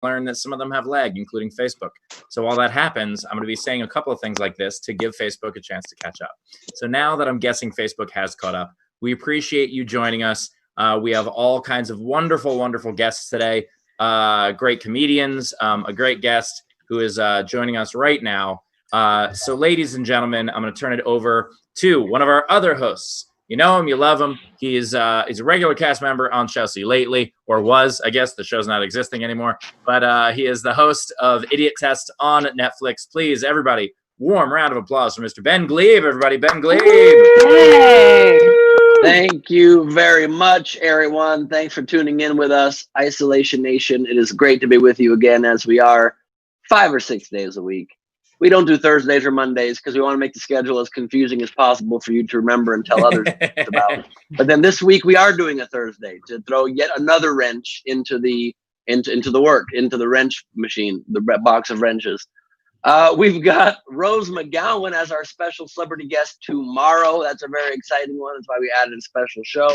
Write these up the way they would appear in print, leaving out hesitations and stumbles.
learn that some of them have lag, including Facebook. So while that happens, I'm going to be saying a couple of things like this to give Facebook a chance to catch up. So now that I'm guessing Facebook has caught up, we appreciate you joining us. We have all kinds of wonderful, wonderful guests today. Great comedians, a great guest who is joining us right now. So ladies and gentlemen, I'm going to turn it over to one of our other hosts. You know him, you love him. He's a regular cast member on Chelsea Lately, or was, I guess. The show's not existing anymore. But he is the host of Idiot Test on Netflix. Please, everybody, warm round of applause for Mr. Ben Gleib, everybody. Ben Gleib. Hey. Thank you very much, everyone. Thanks for tuning in with us, Isolation Nation. It is great to be with you again, as we are 5 or 6 days a week. We don't do Thursdays or Mondays because we want to make the schedule as confusing as possible for you to remember and tell others about. But then this week we are doing a Thursday to throw yet another wrench into the wrench machine, the box of wrenches. We've got Rose McGowan as our special celebrity guest tomorrow. That's a very exciting one. That's why we added a special show.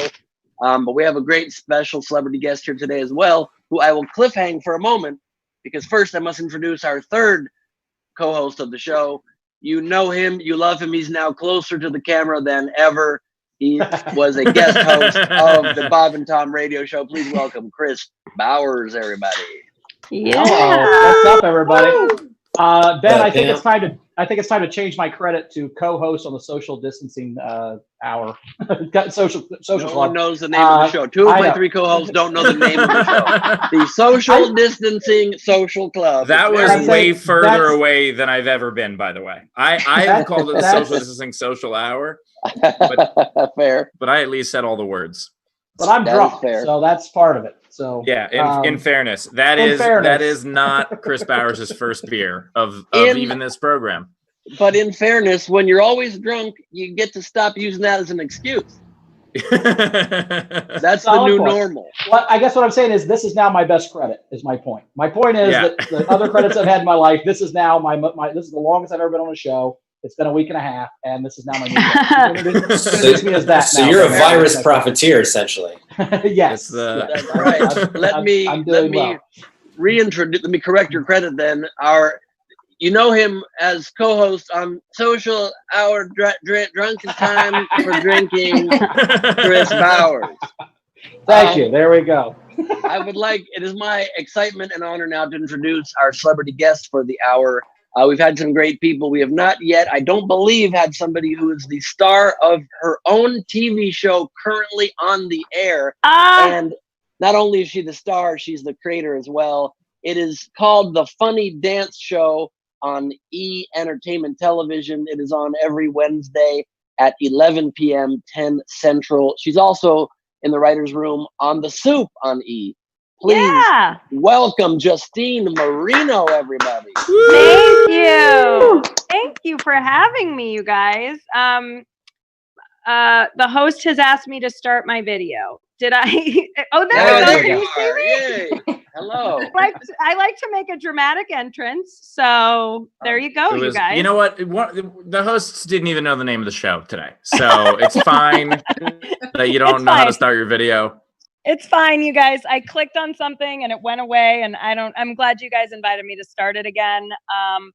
But we have a great special celebrity guest here today as well, who I will cliffhang for a moment, because first I must introduce our third co-host of the show. You know him, you love him. He's now closer to the camera than ever. He was a guest host of the Bob and Tom radio show. Please welcome Chris Bowers, everybody. Yeah. Hello. What's up, everybody? Ben, I think it's time to change my credit to co-host on the social distancing hour. social no one knows the name of the show. Two of my three co-hosts don't know the name of the show. The Social Distancing Social Club. That was way further away than I've ever been, by the way. I have called it the Social Distancing Social Hour. But, fair. But I at least said all the words. But I'm drunk, so that's part of it. So yeah, in fairness, that is not Chris Bowers' first beer of even this program. But in fairness, when you're always drunk, you get to stop using that as an excuse. That's the new normal. Well, I guess what I'm saying is this is now my best credit. Is my point. My point is that the other credits I've had in my life, this is now my this is the longest I've ever been on a show. It's been a week and a half, and this is now my new So you're a virus profiteer, essentially. Yes. That's right. Let me reintroduce. Let me correct your credit. Then you know him as co-host on Social Hour Drunken Time for Drinking, Chris Bowers. Thank you. There we go. It is my excitement and honor now to introduce our celebrity guest for the hour. We've had some great people. We have not yet, I don't believe, had somebody who is the star of her own TV show currently on the air. And not only is she the star, she's the creator as well. It is called The Funny Dance Show on E! Entertainment Television. It is on every Wednesday at 11 p.m., 10 Central. She's also in the writer's room on The Soup on E! Please welcome Justine Marino, everybody. Thank you. Thank you for having me, you guys. The host has asked me to start my video. Did I? Oh, there we go. Can you see me? Yay. Hello. I like to make a dramatic entrance. So there you go, you guys. You know what? The hosts didn't even know the name of the show today. So it's fine that you don't know how to start your video. It's fine, you guys. I clicked on something and it went away, and I'm glad you guys invited me to start it again.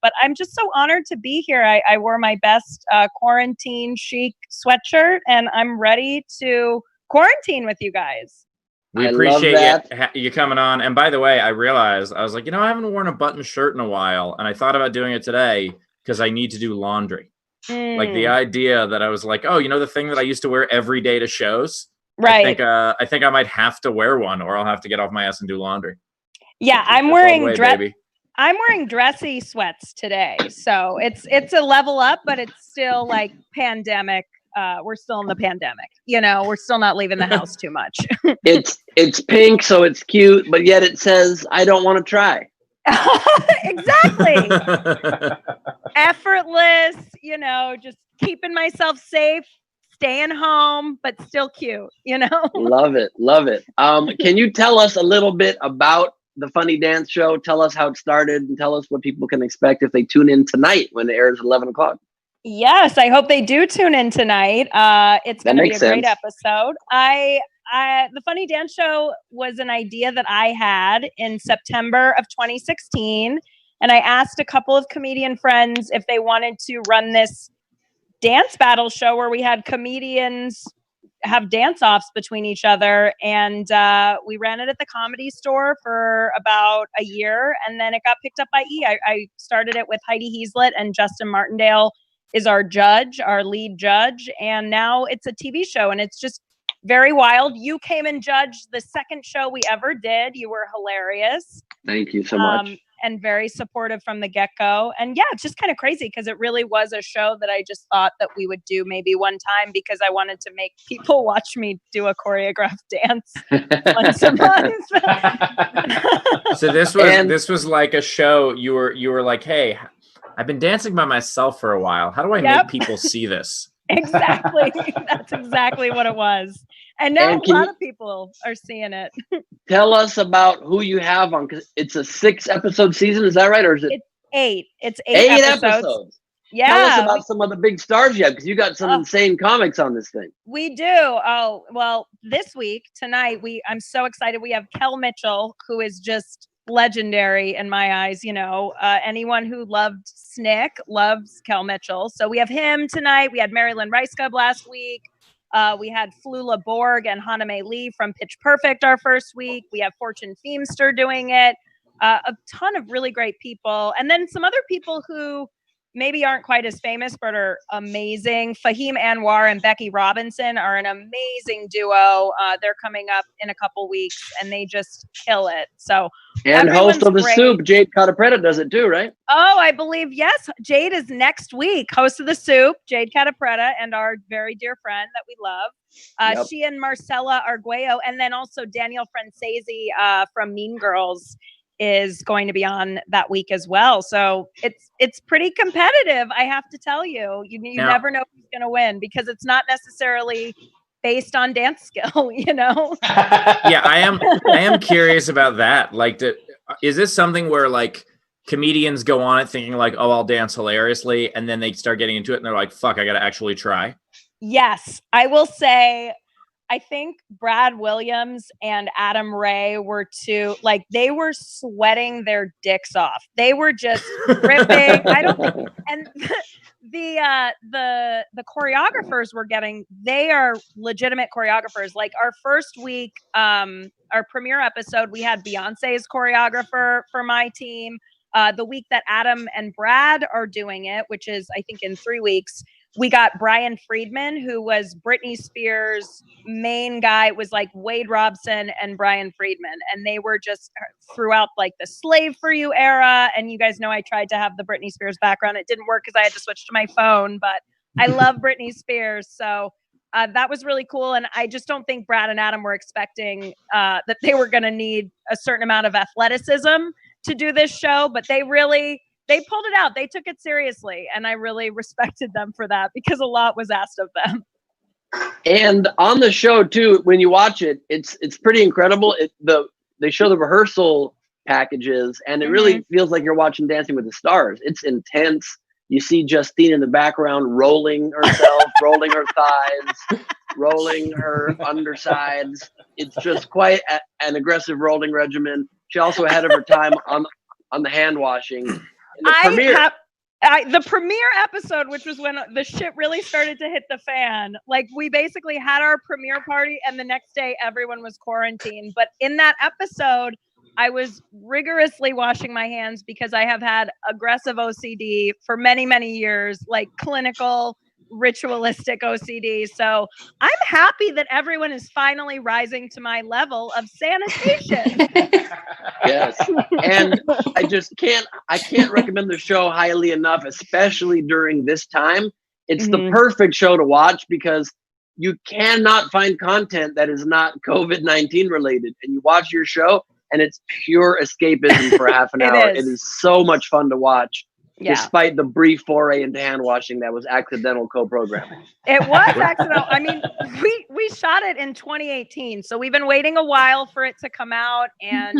But I'm just so honored to be here. I wore my best quarantine chic sweatshirt, and I'm ready to quarantine with you guys. We appreciate you coming on. And by the way, I realized, I was like, I haven't worn a button shirt in a while. And I thought about doing it today because I need to do laundry. Like the idea that I was like, the thing that I used to wear every day to shows. Right. I think I might have to wear one, or I'll have to get off my ass and do laundry. Yeah, I'm wearing dressy sweats today, so it's a level up, but it's still like pandemic. We're still in the pandemic. We're still not leaving the house too much. It's pink, so it's cute, but yet it says, "I don't want to try." Exactly. Effortless. Just keeping myself safe. Staying home, but still cute, Love it. Can you tell us a little bit about the Funny Dance Show? Tell us how it started and tell us what people can expect if they tune in tonight when it airs at 11 o'clock. Yes, I hope they do tune in tonight. It's going to be a great episode. I the Funny Dance Show was an idea that I had in September of 2016. And I asked a couple of comedian friends if they wanted to run this dance battle show where we had comedians have dance-offs between each other. And we ran it at the Comedy Store for about a year. And then it got picked up by E! I started it with Heidi Heaslett, and Justin Martindale is our lead judge. And now it's a TV show, and it's just very wild. You came and judged the second show we ever did. You were hilarious. Thank you so much. And very supportive from the get-go. And yeah, it's just kind of crazy because it really was a show that I just thought that we would do maybe one time because I wanted to make people watch me do a choreographed dance once a month. So this was like a show. You were like, hey, I've been dancing by myself for a while. How do I make people see this? Exactly. That's exactly what it was. And now a lot of people are seeing it. Tell us about who you have on, because it's a 6-episode season. Is that right? Or is it? It's 8. It's 8 episodes. Yeah. Tell us about some of the big stars you have, because you got some insane comics on this thing. We do. Oh, well, this week, tonight, I'm so excited. We have Kel Mitchell, who is just legendary in my eyes. You know, anyone who loved Snick loves Kel Mitchell. So we have him tonight. We had Marilyn Rice-Cub last week. We had Flula Borg and Hana-Mae Lee from Pitch Perfect our first week. We have Fortune Feimster doing it. A ton of really great people. And then some other people who maybe aren't quite as famous, but are amazing. Fahim Anwar and Becky Robinson are an amazing duo. They're coming up in a couple weeks, and they just kill it. So, and host of The Soup, Jade Catapretta, does it too, right? Oh, I believe, yes. Jade is next week. Host of The Soup, Jade Catapretta, and our very dear friend that we love. She and Marcella Arguello, and then also Danielle Francesi from Mean Girls is going to be on that week as well. So it's pretty competitive, I have to tell you. You never know who's going to win because it's not necessarily based on dance skill, you know? Yeah, I am curious about that. Like, is this something where like comedians go on it thinking like, oh, I'll dance hilariously, and then they start getting into it and they're like, fuck, I got to actually try? Yes, I will say, I think Brad Williams and Adam Ray were they were sweating their dicks off. They were just ripping. And the choreographers they are legitimate choreographers. Like our first week, our premiere episode, we had Beyonce's choreographer for my team. The week that Adam and Brad are doing it, which is I think in 3 weeks, we got Brian Friedman, who was Britney Spears' main guy. It was like Wade Robson and Brian Friedman. And they were just throughout like the Slave for You era. And you guys know I tried to have the Britney Spears background. It didn't work because I had to switch to my phone, but I love Britney Spears. So that was really cool. And I just don't think Brad and Adam were expecting that they were going to need a certain amount of athleticism to do this show, but they pulled it out. They took it seriously. And I really respected them for that because a lot was asked of them. And on the show too, when you watch it, it's pretty incredible. They show the rehearsal packages and it really feels like you're watching Dancing with the Stars. It's intense. You see Justine in the background rolling herself, rolling her thighs, rolling her undersides. It's just quite an aggressive rolling regimen. She also ahead of her time on the hand washing. The premiere episode, which was when the shit really started to hit the fan, like we basically had our premiere party and the next day everyone was quarantined. But in that episode, I was rigorously washing my hands because I have had aggressive OCD for many, many years, like clinical, ritualistic OCD. So I'm happy that everyone is finally rising to my level of sanitation. Yes. And I can't recommend the show highly enough, especially during this time. It's the perfect show to watch because you cannot find content that is not COVID-19 related. And you watch your show and it's pure escapism for half an hour. It is so much fun to watch. Yeah. Despite the brief foray into hand washing that was accidental co-programming. It was accidental. I mean, we shot it in 2018, so we've been waiting a while for it to come out, and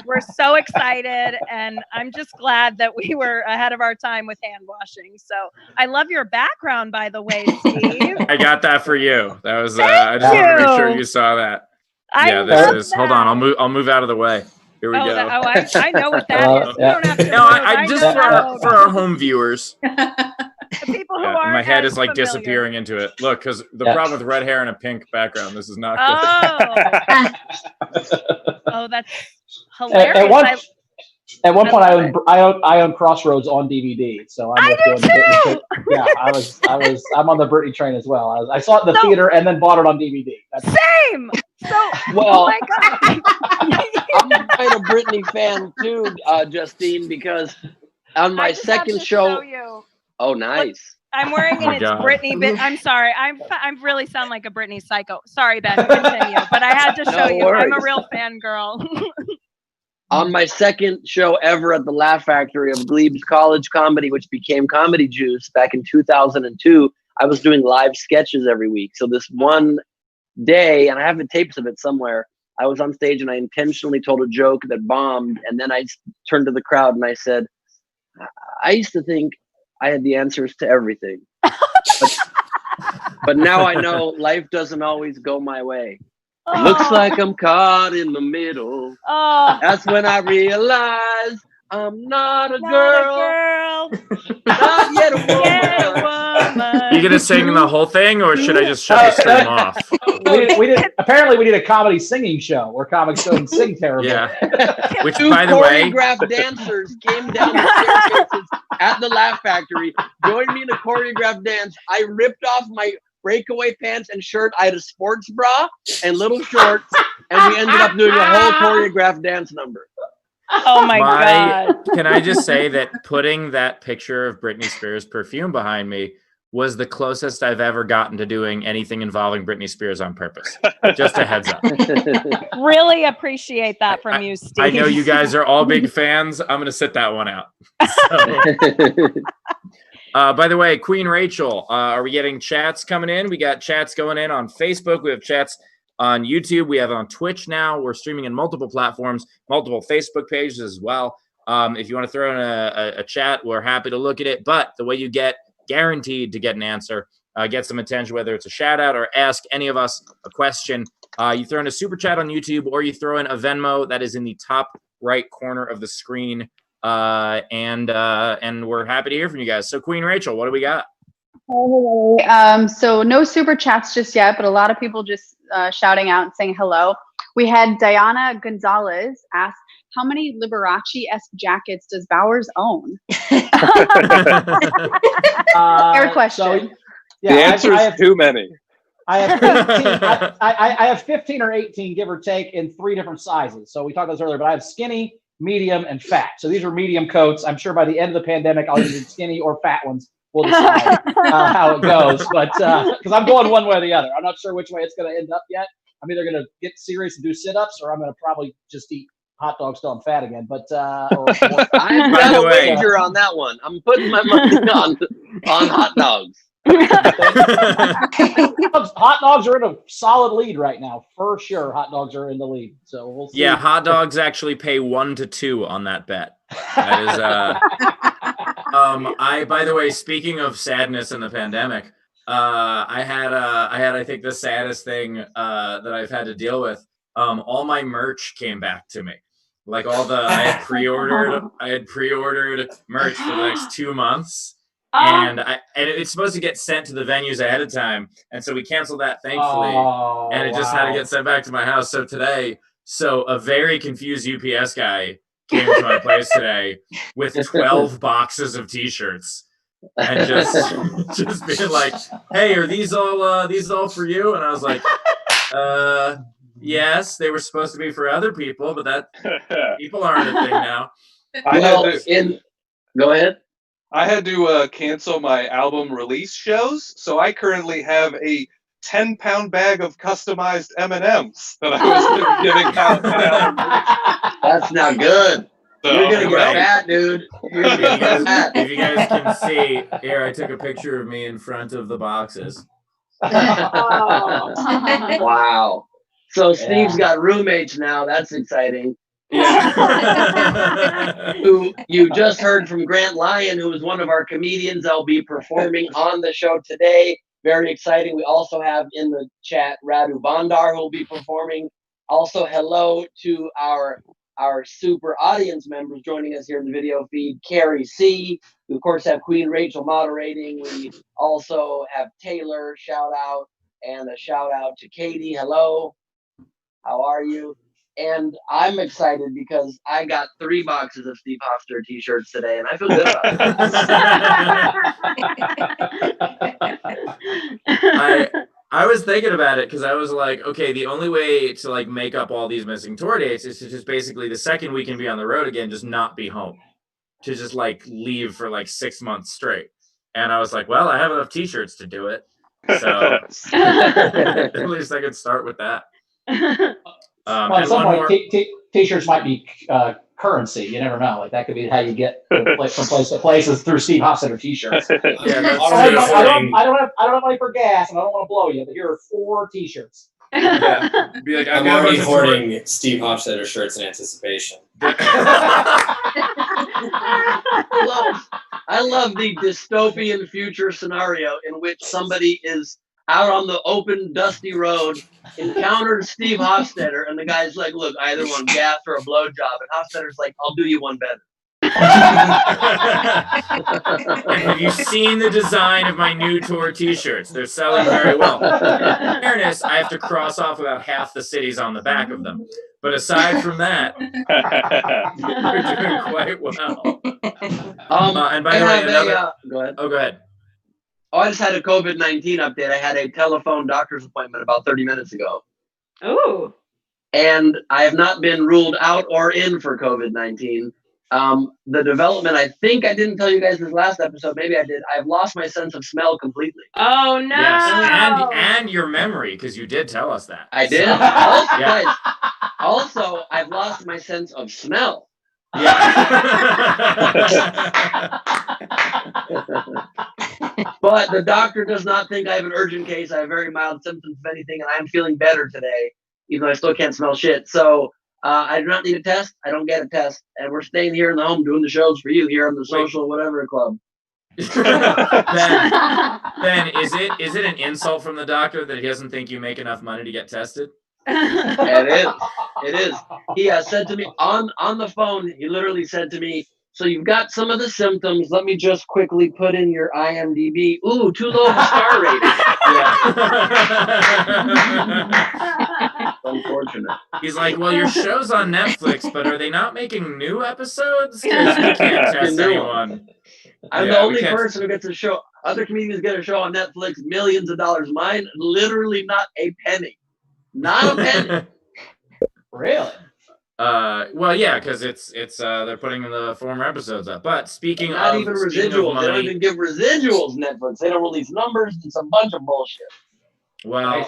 we're so excited. And I'm just glad that we were ahead of our time with hand washing. So I love your background, by the way, Steve. I got that for you. That was I just want to make sure you saw that. Hold on, I'll move out of the way. Here we go. I know what that is. You don't have to. No, I just for our home viewers. The people who are my head is like familiar. disappearing into it. Look, because the problem with red hair and a pink background, this is not good. Oh, that's hilarious. At one point, I own Crossroads on DVD, so I do too. Yeah, I'm on the Britney train as well. I saw it in the theater and then bought it on DVD. Same. So, well, oh my God. I'm quite a Britney fan too, Justine, because on my second show. Oh, nice. Look, I'm wearing it. It's Britney. I'm sorry. I'm really sound like a Britney psycho. Sorry, Ben. Continue. But I had to show you. I'm a real fangirl. On my second show ever at the Laugh Factory of Gleib's College Comedy, which became Comedy Juice back in 2002, I was doing live sketches every week. So this one day, and I have the tapes of it somewhere, I was on stage and I intentionally told a joke that bombed. And then I turned to the crowd and I said, I used to think I had the answers to everything. But now I know life doesn't always go my way. Oh. Looks like I'm caught in the middle. Oh. That's when I realize I'm not a girl. Not yet a woman. You gonna sing the whole thing, or should I just shut the stream off? Apparently, we need a comedy singing show where comics don't sing terribly. Yeah. Which, Two by the way, choreographed dancers came down the staircases at the Laugh Factory, joined me in a choreographed dance. I ripped off my breakaway pants and shirt. I had a sports bra and little shorts, and we ended up doing a whole choreographed dance number. Oh my God. Can I just say that putting that picture of Britney Spears perfume behind me was the closest I've ever gotten to doing anything involving Britney Spears on purpose. Just a heads up. Really appreciate that from you, Steve. I know you guys are all big fans. I'm going to sit that one out. By the way, Queen Rachel, are we getting chats coming in? We got chats going in on Facebook. We have chats on YouTube. We have on Twitch now. We're streaming in multiple platforms, multiple Facebook pages as well. If you want to throw in a chat, we're happy to look at it. But the way you get guaranteed to get an answer, get some attention, whether it's a shout out or ask any of us a question, you throw in a super chat on YouTube, or you throw in a Venmo that is in the top right corner of the screen. And we're happy to hear from you guys. So Queen Rachel, what do we got? So no super chats just yet, but a lot of people just shouting out and saying hello. We had Diana Gonzalez ask, how many Liberace-esque jackets does Bowers own? Fair question. So, yeah, the answer is too many. I have 15, I have 15 or 18, give or take, in 3 different sizes. So we talked about this earlier, but I have skinny, medium, and fat. So these are medium coats. I'm sure by the end of the pandemic, I'll either do skinny or fat ones. We'll decide how it goes. But because I'm going one way or the other. I'm not sure which way it's going to end up yet. I'm either going to get serious and do sit-ups, or I'm going to probably just eat hot dogs till I'm fat again. But I've got a wager on that one. I'm putting my money on hot dogs. Hot dogs are in a solid lead right now, for sure. Hot dogs are in the lead, so we'll see. Yeah, hot dogs actually pay 1 to 2 on that bet. That is by the way, speaking of sadness in the pandemic, I had I think the saddest thing that I've had to deal with. All my merch came back to me. Like I had pre-ordered merch for the next 2 months. And it's supposed to get sent to the venues ahead of time. And so we canceled that, thankfully. And it just had to get sent back to my house. So today, a very confused UPS guy came to my place today with 12 boxes of T-shirts. And just being like, hey, are these all for you? And I was like, yes, they were supposed to be for other people, but that people aren't a thing now. Go ahead. I had to cancel my album release shows, so I currently have a 10-pound bag of customized M&Ms that I was giving out. That's not good. So, you're gonna get fat, dude. You're gonna get fat. If you guys can see, here I took a picture of me in front of the boxes. Wow. So Steve's got roommates now. That's exciting. Yeah. Who you just heard from Grant Lyon, who is one of our comedians. I'll be performing on the show today. Very exciting. We also have in the chat Radu Bondar, who will be performing Also, hello to our super audience members joining us here in the video feed. Carrie C. We, of course, have Queen Rachel moderating. We also have Taylor, shout out, and a shout out to Katie. Hello. How are you? And I'm excited because I got 3 boxes of Steve Hofstetter t-shirts today, and I feel good about it. I was thinking about it because I was like, okay, the only way to like make up all these missing tour dates is to just basically the second we can be on the road again, just not be home, to just like leave for like 6 months straight. And I was like, well, I have enough t-shirts to do it, so at least I could start with that. Well, at some point, t-shirts might be currency. You never know. Like that could be how you get from place to place is through Steve Hofstetter t-shirts. Yeah, I don't have money for gas, and I don't want to blow you, but here are 4 t-shirts. Yeah, be like, I'm already hoarding Steve Hofstetter shirts in anticipation. I love the dystopian future scenario in which somebody is out on the open, dusty road, encounters Steve Hofstetter, and the guy's like, look, I either want gas or a blowjob. And Hofstetter's like, I'll do you one better. And have you seen the design of my new tour t-shirts? They're selling very well. In fairness, I have to cross off about half the cities on the back of them. But aside from that, they're doing quite well. And by the way, go ahead. Oh, go ahead. Oh, I just had a COVID-19 update. I had a telephone doctor's appointment about 30 minutes ago. Ooh. And I have not been ruled out or in for COVID-19. The development, I think I didn't tell you guys this last episode. Maybe I did. I've lost my sense of smell completely. Oh, no. Yes, and your memory, because you did tell us that. I did. So, guys, also, I've lost my sense of smell. Yeah. But the doctor does not think I have an urgent case. I have very mild symptoms of anything, and I'm feeling better today, even though I still can't smell shit. So I do not need a test. I don't get a test. And we're staying here in the home doing the shows for you here on the social whatever club. Ben, is it an insult from the doctor that he doesn't think you make enough money to get tested? It is. He said to me on the phone, he literally said to me, so you've got some of the symptoms. Let me just quickly put in your IMDb. Ooh, too low of a star rating. Yeah. Unfortunate. He's like, well, your show's on Netflix, but are they not making new episodes? Because we can't test anyone. I'm the only person who gets a show. Other comedians get a show on Netflix, millions of dollars. Mine, literally not a penny. Not a penny. Really? Well, yeah, because it's they're putting the former episodes up. But speaking not of even residuals, money, they don't even give residuals. Netflix, they don't release numbers. It's a bunch of bullshit. Well,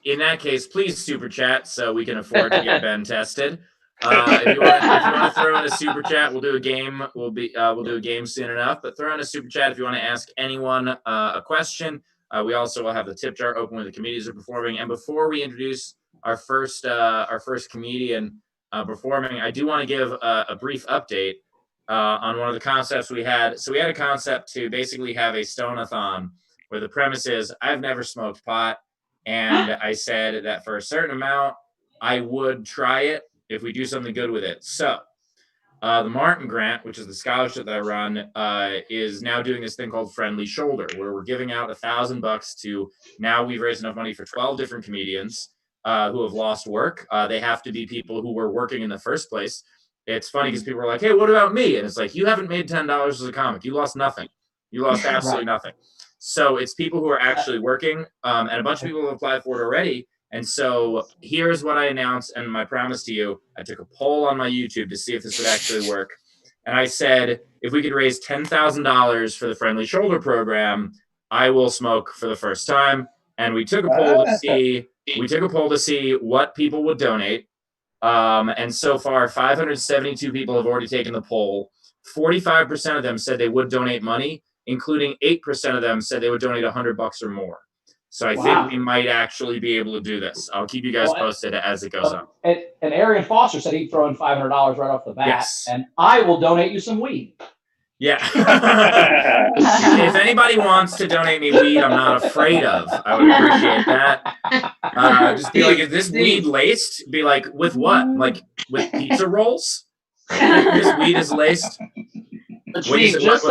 in that case, please super chat so we can afford to get Ben tested. If you want to throw in a super chat, we'll do a game. We'll do a game soon enough. But throw in a super chat if you want to ask anyone a question. We also will have the tip jar open when the comedians are performing. And before we introduce our first comedian performing, I do want to give a brief update on one of the concepts we had. So we had a concept to basically have a stone-a-thon, where the premise is I've never smoked pot, and I said that for a certain amount, I would try it if we do something good with it. So the Martin Grant, which is the scholarship that I run, is now doing this thing called Friendly Shoulder, where we're giving out $1,000 to, now we've raised enough money for 12 different comedians who have lost work. They have to be people who were working in the first place. It's funny because people are like, hey, what about me? And it's like, you haven't made $10 as a comic. You lost nothing. You lost absolutely nothing. So it's people who are actually working, and a bunch of people have applied for it already. And so here's what I announced, and my promise to you, I took a poll on my YouTube to see if this would actually work. And I said, if we could raise $10,000 for the Friendly Shoulder program, I will smoke for the first time. And we took a poll to see what people would donate. And so far, 572 people have already taken the poll. 45% of them said they would donate money, including 8% of them said they would donate $100 or more. So I think we might actually be able to do this. I'll keep you guys posted as it goes on. And Arian Foster said he'd throw in $500 right off the bat. Yes. And I will donate you some weed. Yeah. If anybody wants to donate me weed, I'm not afraid of. I would appreciate that. Just be like, is this weed laced? Be like, with what? Like with pizza rolls? This weed is laced. But Steve, just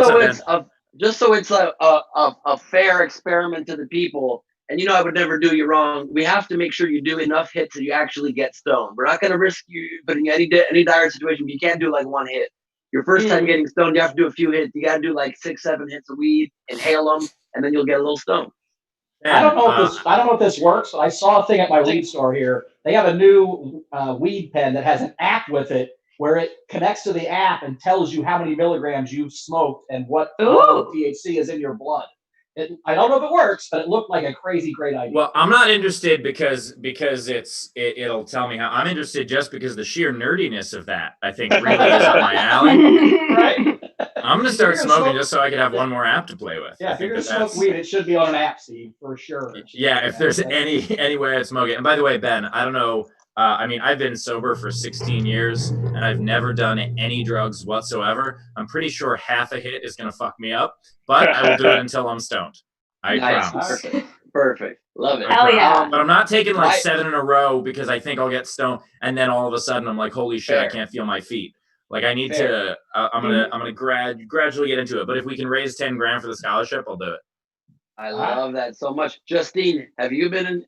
so it's a fair experiment to the people, and I would never do you wrong. We have to make sure you do enough hits that you actually get stoned. We're not going to risk you putting you in any dire situation. You can't do like one hit. Your first time getting stoned, you have to do a few hits. You got to do like 6-7 hits of weed, inhale them, and then you'll get a little stoned. I don't know if this works. I saw a thing at my weed store here. They have a new weed pen that has an app with it where it connects to the app and tells you how many milligrams you've smoked and what level of THC is in your blood. I don't know if it works, but it looked like a crazy great idea. Well, I'm not interested because it'll tell me how. I'm interested just because the sheer nerdiness of that, I think, really is up my alley. Right? I'm gonna start smoking just so I can have one more app to play with. Yeah, if you're gonna smoke weed, it should be on an app, Steve, for sure. Yeah, if there's any way I'd smoke it. And by the way, Ben, I don't know. I mean, I've been sober for 16 years and I've never done any drugs whatsoever. I'm pretty sure half a hit is gonna fuck me up, but I will do it until I'm stoned. I promise. Perfect. Love it. Hell yeah. But I'm not taking like 7 in a row because I think I'll get stoned, and then all of a sudden I'm like, holy shit, I can't feel my feet. Like I need to. I'm gonna gradually get into it. But if we can raise 10 grand for the scholarship, I'll do it. I love that so much. Justine, have you been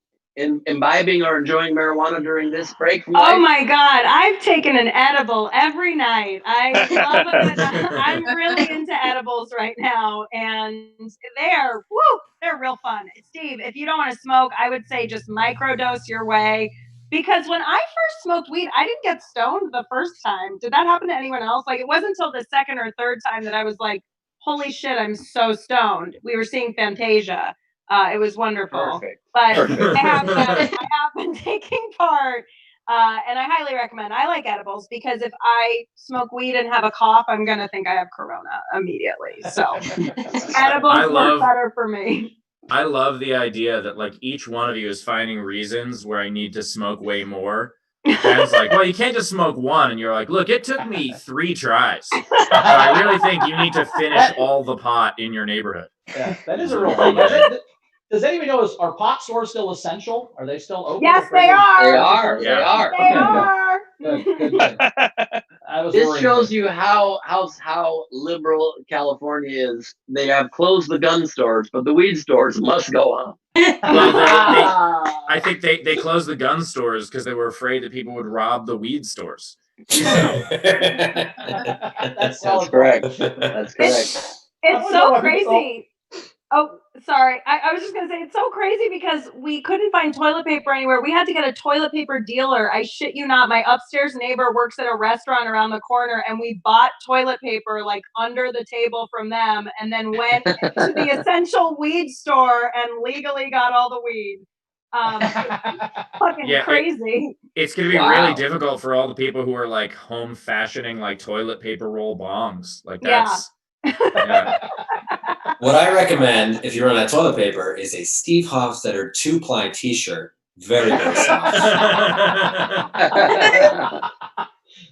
imbibing or enjoying marijuana during this break from life? Oh my God, I've taken an edible every night. I love it. I'm really into edibles right now, and they're real fun. Steve, if you don't want to smoke, I would say just microdose your way. Because when I first smoked weed, I didn't get stoned the first time. Did that happen to anyone else? Like, it wasn't until the second or third time that I was like, holy shit, I'm so stoned. We were seeing Fantasia. It was wonderful. Perfect. But I have been taking part, and I highly recommend. I like edibles because if I smoke weed and have a cough, I'm going to think I have corona immediately. So edibles work better for me. I love the idea that like each one of you is finding reasons where I need to smoke way more. Ben's like, well, you can't just smoke one. And you're like, look, it took me 3 tries. But I really think you need to finish all the pot in your neighborhood. Yeah, that is a real thing. Does anybody know, are pot stores still essential? Are they still open? Yes, they are. They are. Yeah. They are. They are. Good. This shows you how liberal California is. They have closed the gun stores, but the weed stores must go on. Well, I think they closed the gun stores because they were afraid that people would rob the weed stores. That's correct. That's correct. It's so crazy. Oh, sorry. I was just going to say, it's so crazy because we couldn't find toilet paper anywhere. We had to get a toilet paper dealer. I shit you not. My upstairs neighbor works at a restaurant around the corner, and we bought toilet paper like under the table from them and then went to the essential weed store and legally got all the weed. Fucking crazy. It's going to be really difficult for all the people who are like home fashioning like toilet paper roll bombs. Like that's... Yeah. What I recommend if you run out of toilet paper is a Steve Hofstetter 2-ply t-shirt. Very, very soft.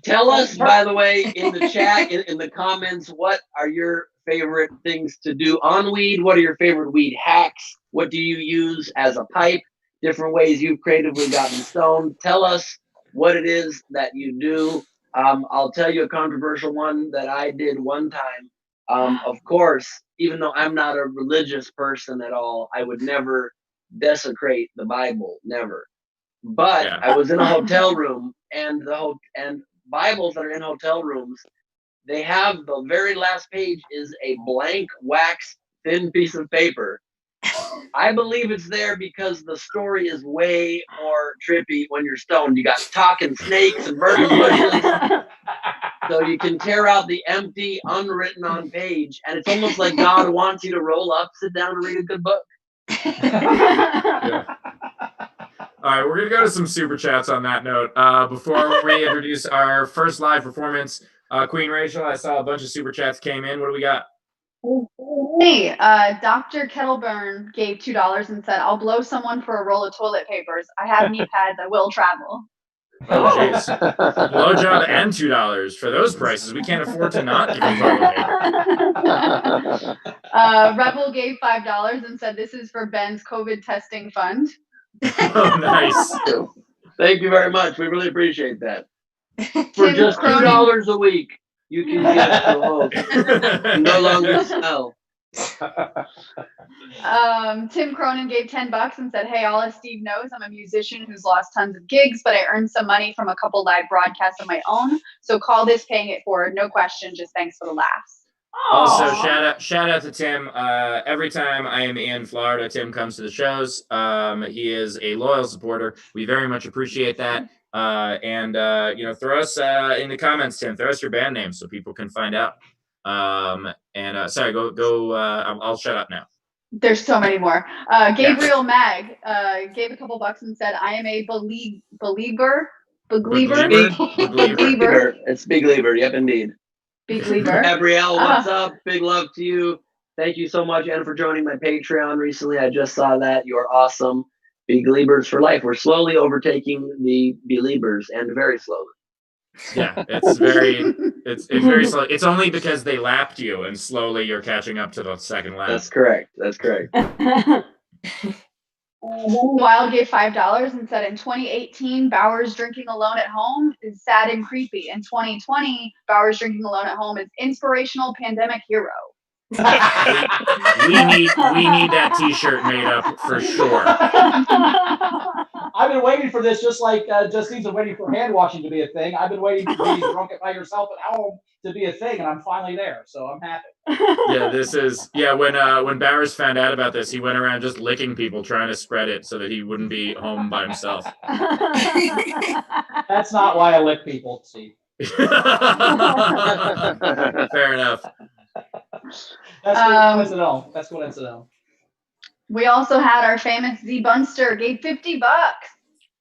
Tell us, by the way, in the chat, in the comments, what are your favorite things to do on weed? What are your favorite weed hacks? What do you use as a pipe? Different ways you've creatively gotten stoned. Tell us what it is that you do. I'll tell you a controversial one that I did one time. Of course, even though I'm not a religious person at all, I would never desecrate the Bible, never. But I was in a hotel room, and and Bibles that are in hotel rooms, they have the very last page is a blank wax thin piece of paper. I believe it's there because the story is way more trippy when you're stoned. You got talking snakes and burning bushes. So you can tear out the empty, unwritten on page, and it's almost like God wants you to roll up, sit down, and read a good book. All right, we're going to go to some super chats on that note. Before we introduce our first live performance, Queen Rachel, I saw a bunch of super chats came in. What do we got? Hey, Dr. Kettleburn gave $2 and said, I'll blow someone for a roll of toilet papers. I have knee pads. I will travel. Oh, jeez. Blowjob and $2 for those prices. We can't afford to not give you toilet paper. Rebel gave $5 and said this is for Ben's COVID testing fund. Oh, nice. Thank you very much. We really appreciate that. For just $2 a week, you can get the host. No longer smell. Tim Cronin gave $10 and said, hey, all as Steve knows, I'm a musician who's lost tons of gigs, but I earned some money from a couple live broadcasts of my own. So call this paying it forward. No question. Just thanks for the laughs. Also, shout out to Tim. Every time I am in Florida, Tim comes to the shows. He is a loyal supporter. We very much appreciate that. And throw us in the comments, Tim. Throw us your band name so people can find out. Sorry, go. I'll shut up now. There's so many more. Gabriel Mag gave a couple bucks and said, I am a believer. It's Big Lever. Yep, indeed. Big Lever. Gabrielle, what's up? Big love to you. Thank you so much, and for joining my Patreon recently. I just saw that. You're awesome. Big Leavers for life. We're slowly overtaking the Beliebers, and very slowly. Yeah, it's very slow. It's only because they lapped you, and slowly you're catching up to the second lap. That's correct. Wild gave $5 and said, in 2018, Bowers drinking alone at home is sad and creepy. In 2020, Bowers drinking alone at home is inspirational pandemic hero. we need that T-shirt made up for sure. I've been waiting for this, just like Justine's been waiting for hand washing to be a thing. I've been waiting for being drunk by yourself at home to be a thing, and I'm finally there, so I'm happy. Yeah, when Bowers found out about this, he went around just licking people, trying to spread it so that he wouldn't be home by himself. That's not why I lick people, Steve. Fair enough. That's coincidental. That's coincidental. We also had our famous Z Bunster gave $50.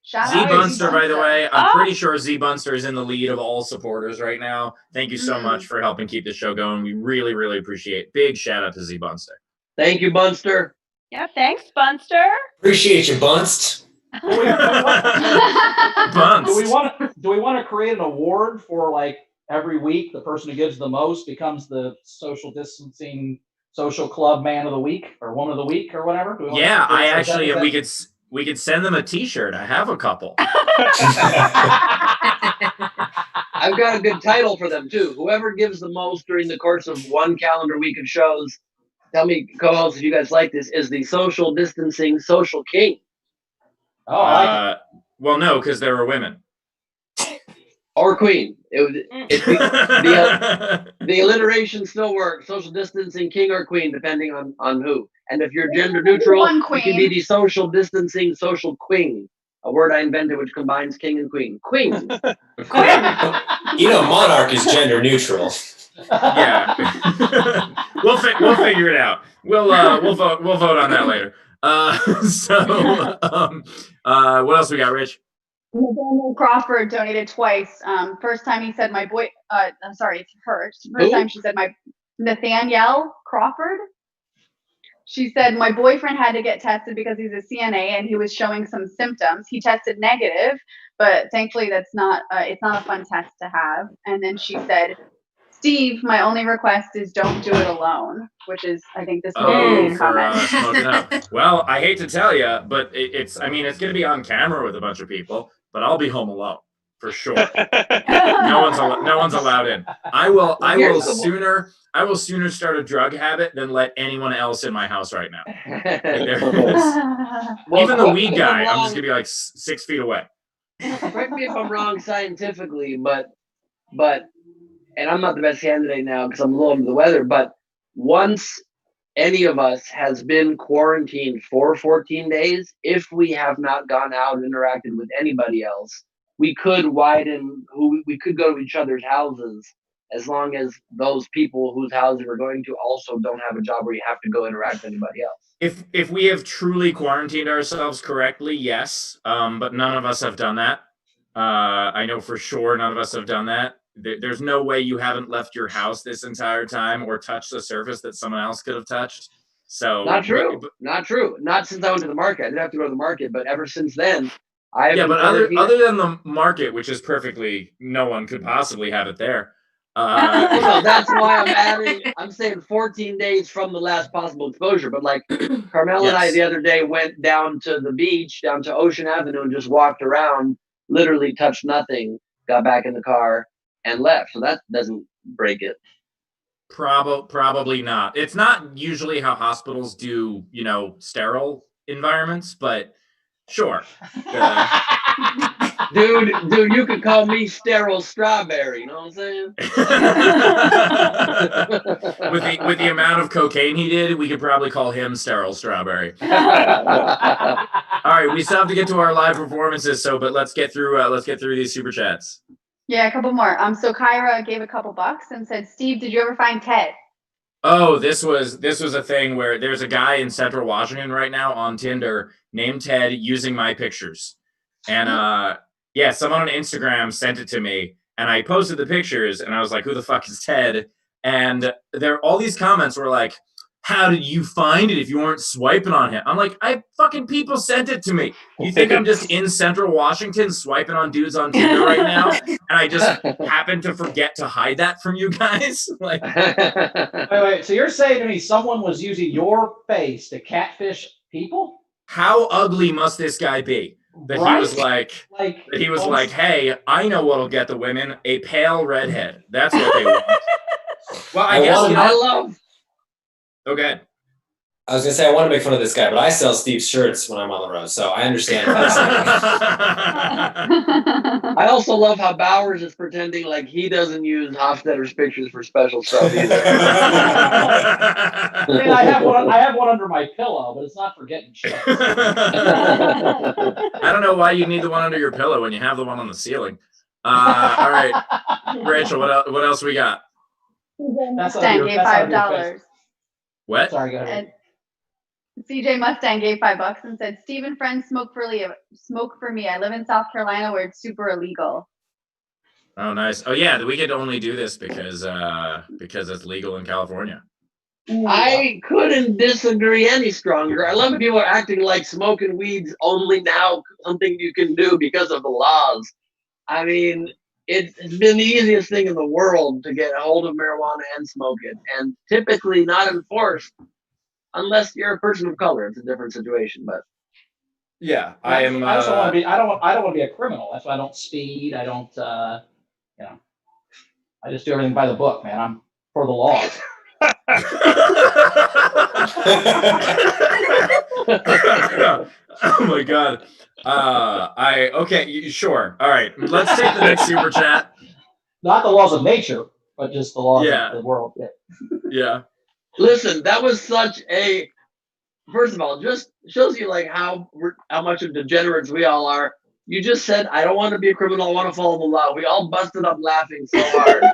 Shout Z out Bunster, by the way, I'm pretty sure Z Bunster is in the lead of all supporters right now. Thank you so much for helping keep the show going. We really, really appreciate it. Big shout out to Z Bunster. Thank you, Bunster. Yeah, thanks, Bunster. Appreciate you, Bunst. Do we want to create an award for like every week the person who gives the most becomes the social distancing social club man of the week or woman of the week or whatever? Yeah, we could send them a T-shirt. I have a couple. I've got a good title for them too. Whoever gives the most during the course of one calendar week of shows, tell me, co-hosts, if you guys like this, is the social distancing social king. Oh, I like it. Well, no, because there are women. Or queen. The alliteration still works. Social distancing king or queen, depending on who. And if you're gender neutral, you can be the social distancing social queen. A word I invented which combines king and queen. Queen. Monarch is gender neutral. Yeah. we'll figure it out. We'll vote on that later. What else we got, Rich? Nathaniel Crawford donated twice. First time he said my boy. I'm sorry, it's her. First time she said my Nathaniel Crawford. She said my boyfriend had to get tested because he's a CNA and he was showing some symptoms. He tested negative, but thankfully that's not. It's not a fun test to have. And then she said, Steve, my only request is don't do it alone, which is, I think, this comment. Smoking up. Well, I hate to tell you, but it's going to be on camera with a bunch of people, but I'll be home alone for sure. No one's allowed in. I will sooner start a drug habit than let anyone else in my house right now. Even the weed guy, I'm just gonna be like 6 feet away. Correct me if I'm wrong scientifically, but and I'm not the best candidate now because I'm a little under the weather, but once any of us has been quarantined for 14 days, if we have not gone out and interacted with anybody else, we could we could go to each other's houses as long as those people whose houses we're going to also don't have a job where you have to go interact with anybody else. If we have truly quarantined ourselves correctly, yes, but none of us have done that. I know for sure none of us have done that. There's no way you haven't left your house this entire time or touched a surface that someone else could have touched. So not true. Not since I went to the market. I didn't have to go to the market, but ever since then, Yeah, but other than the market, which is perfectly, no one could possibly have it there. Well, that's why I'm saying 14 days from the last possible exposure. But like Carmel and I the other day went down to the beach, down to Ocean Avenue, and just walked around, literally touched nothing, got back in the car and left. So that doesn't break it. Probably not. It's not usually how hospitals do, sterile environments, but sure. Dude, you could call me sterile strawberry. You know what I'm saying? with the amount of cocaine he did, we could probably call him sterile strawberry. All right, we still have to get to our live performances, but let's get through these super chats. Yeah, a couple more. So Kyra gave a couple bucks and said, "Steve, did you ever find Ted?" Oh, this was a thing where there's a guy in Central Washington right now on Tinder named Ted using my pictures, and someone on Instagram sent it to me, and I posted the pictures, and I was like, "Who the fuck is Ted?" And all these comments were like, "How did you find it if you weren't swiping on him?" I'm like, people sent it to me. You think I'm just in Central Washington swiping on dudes on Tinder right now, and I just happened to forget to hide that from you guys? Like, wait. So you're saying to me someone was using your face to catfish people? How ugly must this guy be? That he was like, "Hey, I know what'll get the women, a pale redhead. That's what they want." Well, I guess Okay. I was gonna say I want to make fun of this guy, but I sell Steve's shirts when I'm on the road, so I understand. I also love how Bowers is pretending like he doesn't use Hofstetter's pictures for special stuff either. I have one under my pillow, but it's not for getting shit. I don't know why you need the one under your pillow when you have the one on the ceiling. All right, Rachel, what else we got? Mustang gave $5. What? Sorry, go ahead. And CJ Mustang gave $5 and said, "Steve and friends smoke for me. I live in South Carolina where it's super illegal." Oh, nice. Oh, yeah, we could only do this because it's legal in California. I couldn't disagree any stronger. I love people are acting like smoking weed's only now something you can do because of the laws. I mean, it's been the easiest thing in the world to get a hold of marijuana and smoke it, and typically not enforced unless you're a person of color. It's a different situation, but yeah, I just don't want to be. I don't want to be a criminal. That's why I don't speed. I don't. I just do everything by the book, man. I'm for the laws. Oh my god. Sure. All right. Let's take the next super chat. Not the laws of nature, but just the laws of the world. Yeah. Listen, that was such a. First of all, just shows you like how much of degenerates we all are. You just said, "I don't want to be a criminal. I want to follow the law." We all busted up laughing so hard.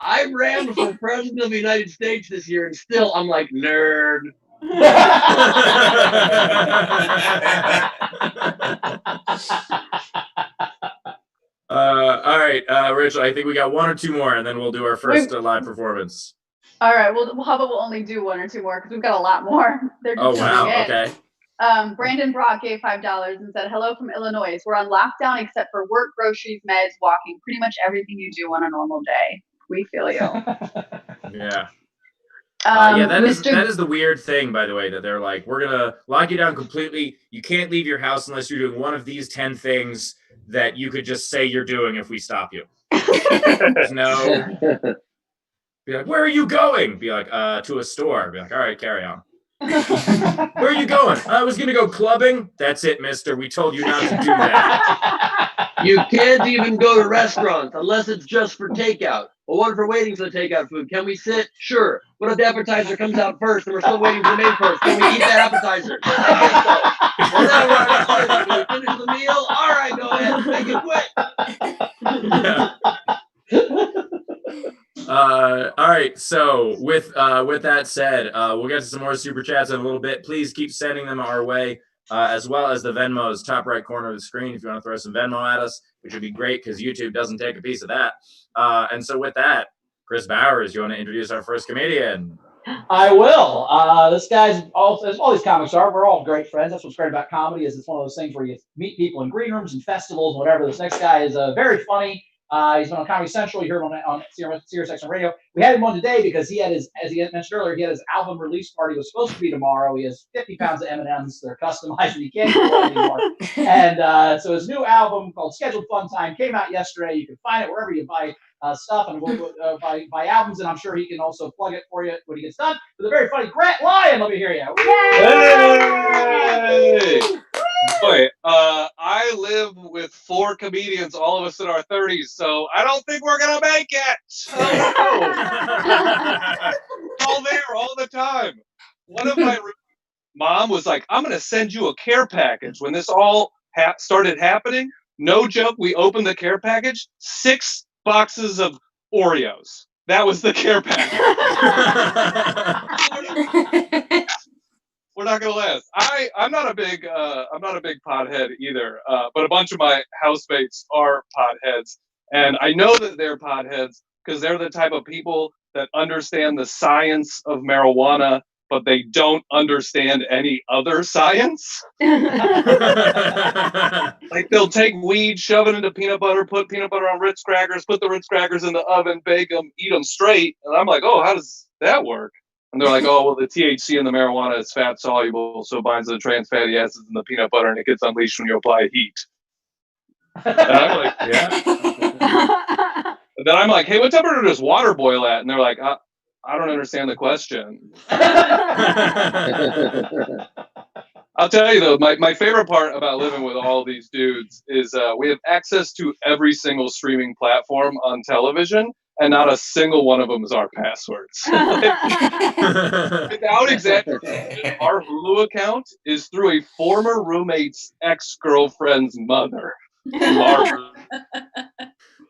I ran for president of the United States this year, and still I'm like, nerd. All right, Rachel, I think we got one or two more, and then we'll do our first live performance. All right. Well, how about we'll only do one or two more because we've got a lot more. They're just wow. Okay. Brandon Brock gave $5 and said, "Hello from Illinois. We're on lockdown except for work, groceries, meds, walking. Pretty much everything you do on a normal day. We feel you." Yeah. That is the weird thing, by the way, that they're like, "We're gonna lock you down completely. You can't leave your house unless you're doing one of these 10 things that you could just say you're doing if we stop you." There's no. Be like, "Where are you going?" Be like, "To a store." Be like, "All right, carry on." "Where are you going?" "I was gonna go clubbing." "That's it, mister. We told you not to do that." You can't even go to restaurants unless it's just for takeout. Well, what if we're waiting for the takeout food? Can we sit? Sure. What if the appetizer comes out first and we're still waiting for the main course? Can we eat that appetizer? Well, now we're on Can we finish the meal? All right, go ahead. Make it quick. All right. So with that said, we'll get to some more super chats in a little bit. Please keep sending them our way, as well as the Venmos, top right corner of the screen. If you want to throw some Venmo at us, which would be great because YouTube doesn't take a piece of that. And so with that, Chris Bowers, you want to introduce our first comedian? I will. This guy's as all these comics are. We're all great friends. That's what's great about comedy is it's one of those things where you meet people in green rooms and festivals and whatever. This next guy is very funny. He's been on Comedy Central. You heard him on Sirius XM Radio. We had him on today because he had his, as he had mentioned earlier, he had his album release party. It was supposed to be tomorrow. He has 50 pounds of M&Ms. They're customized and he can't do it anymore. And so his new album called Scheduled Fun Time came out yesterday. You can find it wherever you buy stuff and by albums, and I'm sure he can also plug it for you when he gets done. With a very funny Grant Lyon, let me hear you. Hey! Boy, I live with 4 comedians, all of us in our 30s, so I don't think we're gonna make it. All there, all the time. One of my mom was like, "I'm gonna send you a care package." When this all started happening, no joke, we opened the care package, 6 boxes of Oreos. That was the care package. We're not gonna last. I'm not a big pothead either, but a bunch of my housemates are potheads, and I know that they're potheads because they're the type of people that understand the science of marijuana, but they don't understand any other science. Like they'll take weed, shove it into peanut butter, put peanut butter on Ritz crackers, put the Ritz crackers in the oven, bake them, eat them straight. And I'm like, oh, how does that work? And they're like, oh, well, the THC in the marijuana is fat soluble, so it binds to the trans fatty acids in the peanut butter, and it gets unleashed when you apply heat. And I'm like, yeah. And then I'm like, hey, what temperature does water boil at? And they're like, I don't understand the question. I'll tell you though, my favorite part about living with all these dudes is we have access to every single streaming platform on television, and not a single one of them is our passwords. Without exaggeration, our Hulu account is through a former roommate's ex-girlfriend's mother, Margaret.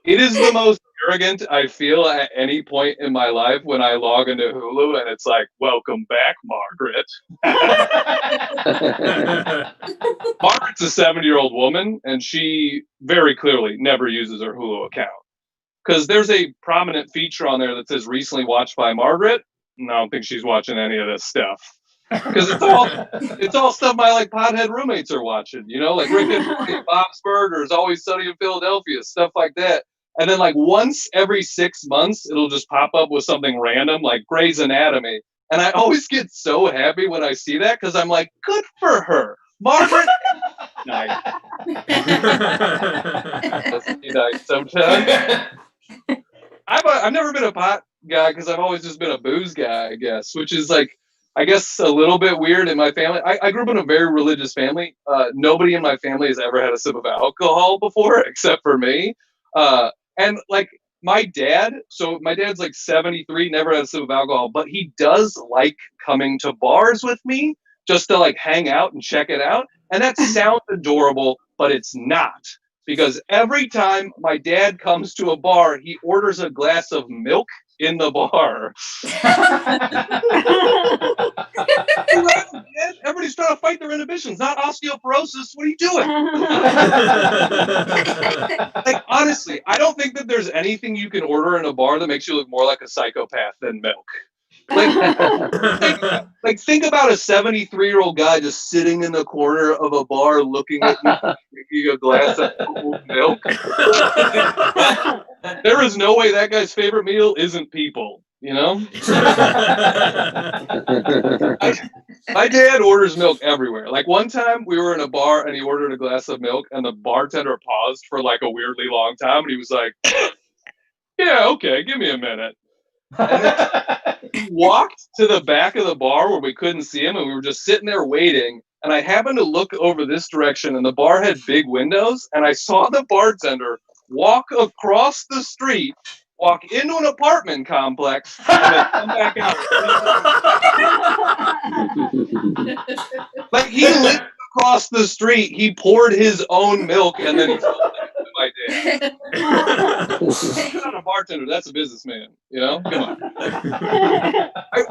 It is the most arrogant I feel at any point in my life when I log into Hulu and it's like, welcome back, Margaret. Margaret's a 70-year-old woman, and she very clearly never uses her Hulu account. Because there's a prominent feature on there that says recently watched by Margaret, and I don't think she's watching any of this stuff. Because it's all stuff my like pothead roommates are watching, you know, like Rick and Morty, Bob's Burgers, Always Sunny in Philadelphia, stuff like that. And then like once every 6 months, it'll just pop up with something random like Grey's Anatomy. And I always get so happy when I see that because I'm like, good for her. Margaret. Nice. Nice sometimes. I've never been a pot guy because I've always just been a booze guy, I guess, which is like, I guess a little bit weird in my family. I grew up in a very religious family. Nobody in my family has ever had a sip of alcohol before except for me. And like my dad's like 73, never had a sip of alcohol, but he does like coming to bars with me just to like hang out and check it out. And that sounds adorable, but it's not. Because every time my dad comes to a bar, he orders a glass of milk in the bar. Everybody's trying to fight their inhibitions, not osteoporosis. What are you doing? Like, honestly, I don't think that there's anything you can order in a bar that makes you look more like a psychopath than milk. Like think about a 73-year-old guy just sitting in the corner of a bar looking at you, drinking a glass of cold milk. There is no way that guy's favorite meal isn't people, you know? My dad orders milk everywhere. Like one time we were in a bar and he ordered a glass of milk and the bartender paused for like a weirdly long time and he was like, yeah, okay, give me a minute. And then he walked to the back of the bar where we couldn't see him and we were just sitting there waiting. And I happened to look over this direction and the bar had big windows and I saw the bartender walk across the street, walk into an apartment complex, and then come back out. Like he lived across the street, he poured his own milk and then he sold it to my dad. That's not a bartender, that's a businessman, you know? Come on.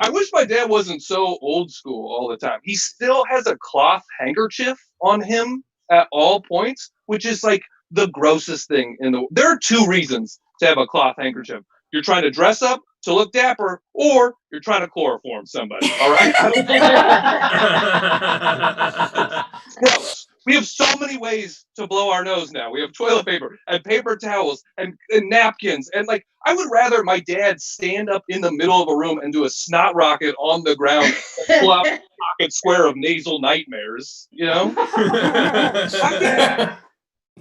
I wish my dad wasn't so old school all the time. He still has a cloth handkerchief on him at all points, which is like the grossest thing in the world. There are 2 reasons to have a cloth handkerchief. you're trying to dress up to look dapper, or you're trying to chloroform somebody. All right. It's gross. We have so many ways to blow our nose now. We have toilet paper and paper towels and napkins. And like, I would rather my dad stand up in the middle of a room and do a snot rocket on the ground and pull out a pocket square of nasal nightmares, you know?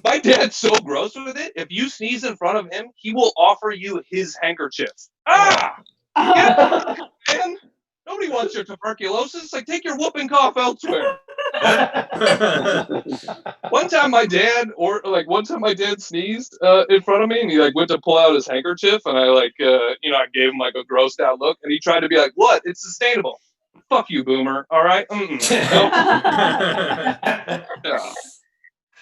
My dad's so gross with it. If you sneeze in front of him, he will offer you his handkerchief. Ah! Yeah, man. Nobody wants your tuberculosis. Like, take your whooping cough elsewhere. One time my dad sneezed in front of me, and he like went to pull out his handkerchief, and I like I gave him like a grossed out look, and he tried to be like, "What? It's sustainable." Fuck you, boomer. All right. Yeah.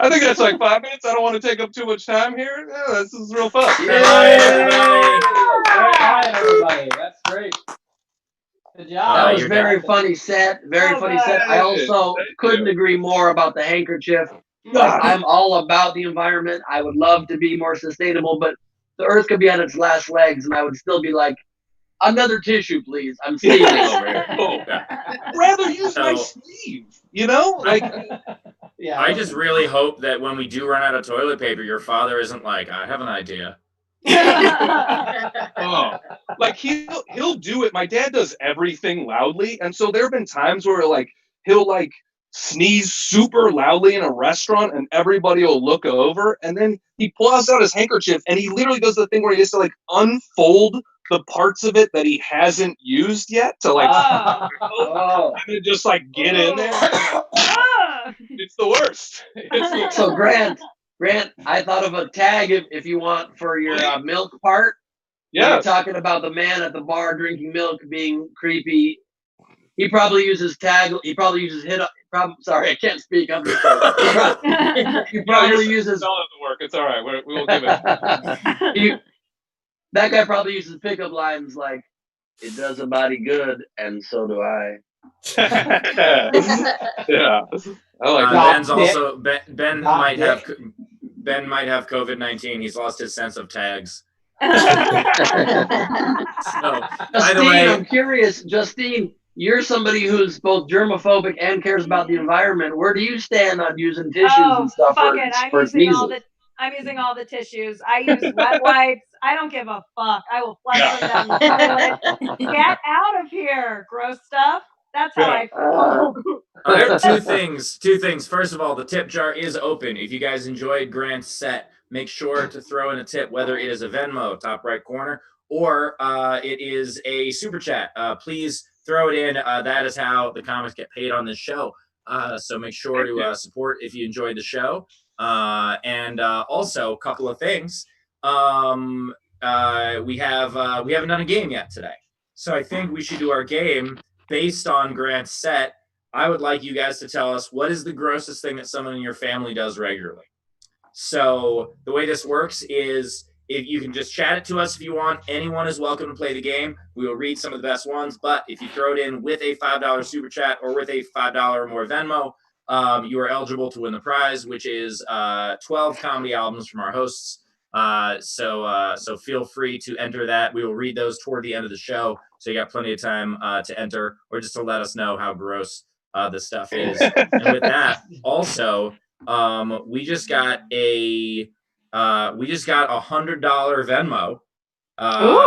I think that's like 5 minutes. I don't want to take up too much time here. Yeah, this is real fun. Hi, everybody. That's great. Good job. That was very funny set. Very funny set. I also couldn't agree more about the handkerchief. I'm all about the environment. I would love to be more sustainable, but the earth could be on its last legs, and I would still be like, another tissue, please. I'm sneezing over here. Rather use my sleeve, you know? Like, yeah. I just really hope that when we do run out of toilet paper, your father isn't like, I have an idea. Like he'll do it. My dad does everything loudly, and so there have been times where like he'll like sneeze super loudly in a restaurant, and everybody will look over, and then he pulls out his handkerchief, and he literally does the thing where he has to like unfold the parts of it that he hasn't used yet to like and just like get in there. It's the worst. So Grant, I thought of a tag if you want for your milk part. Yeah. You're talking about the man at the bar drinking milk being creepy. He probably uses tag. He probably uses sorry, I can't speak. I'm just he probably uses. All doesn't work. It's all right. We will give it. That guy probably uses pickup lines like, "It does a body good, and so do I." Yeah. I like Ben's also Ben might have COVID-19. He's lost his sense of tags. So, Justine, I'm curious, Justine, you're somebody who's both germophobic and cares about the environment. Where do you stand on using tissues and stuff for sneezing? I'm using all the tissues. I use wet wipes. I don't give a fuck. I will flush them down the toilet. Get out of here, gross stuff. That's how I feel. Two things. First of all, the tip jar is open. If you guys enjoyed Grant's set, make sure to throw in a tip, whether it is a Venmo, top right corner, or it is a super chat. Please throw it in. That is how the comics get paid on this show. So make sure to support if you enjoyed the show. And also, a couple of things. We haven't done a game yet today. So I think we should do our game based on Grant's set. I would like you guys to tell us what is the grossest thing that someone in your family does regularly. So the way this works is if you can just chat it to us if you want. Anyone is welcome to play the game. We will read some of the best ones, but if you throw it in with a $5 super chat or with a $5 or more Venmo, you are eligible to win the prize, which is 12 comedy albums from our hosts. So feel free to enter that. We will read those toward the end of the show, so you got plenty of time to enter, or just to let us know how gross this stuff is. And with that, also, we just got a $100 Venmo,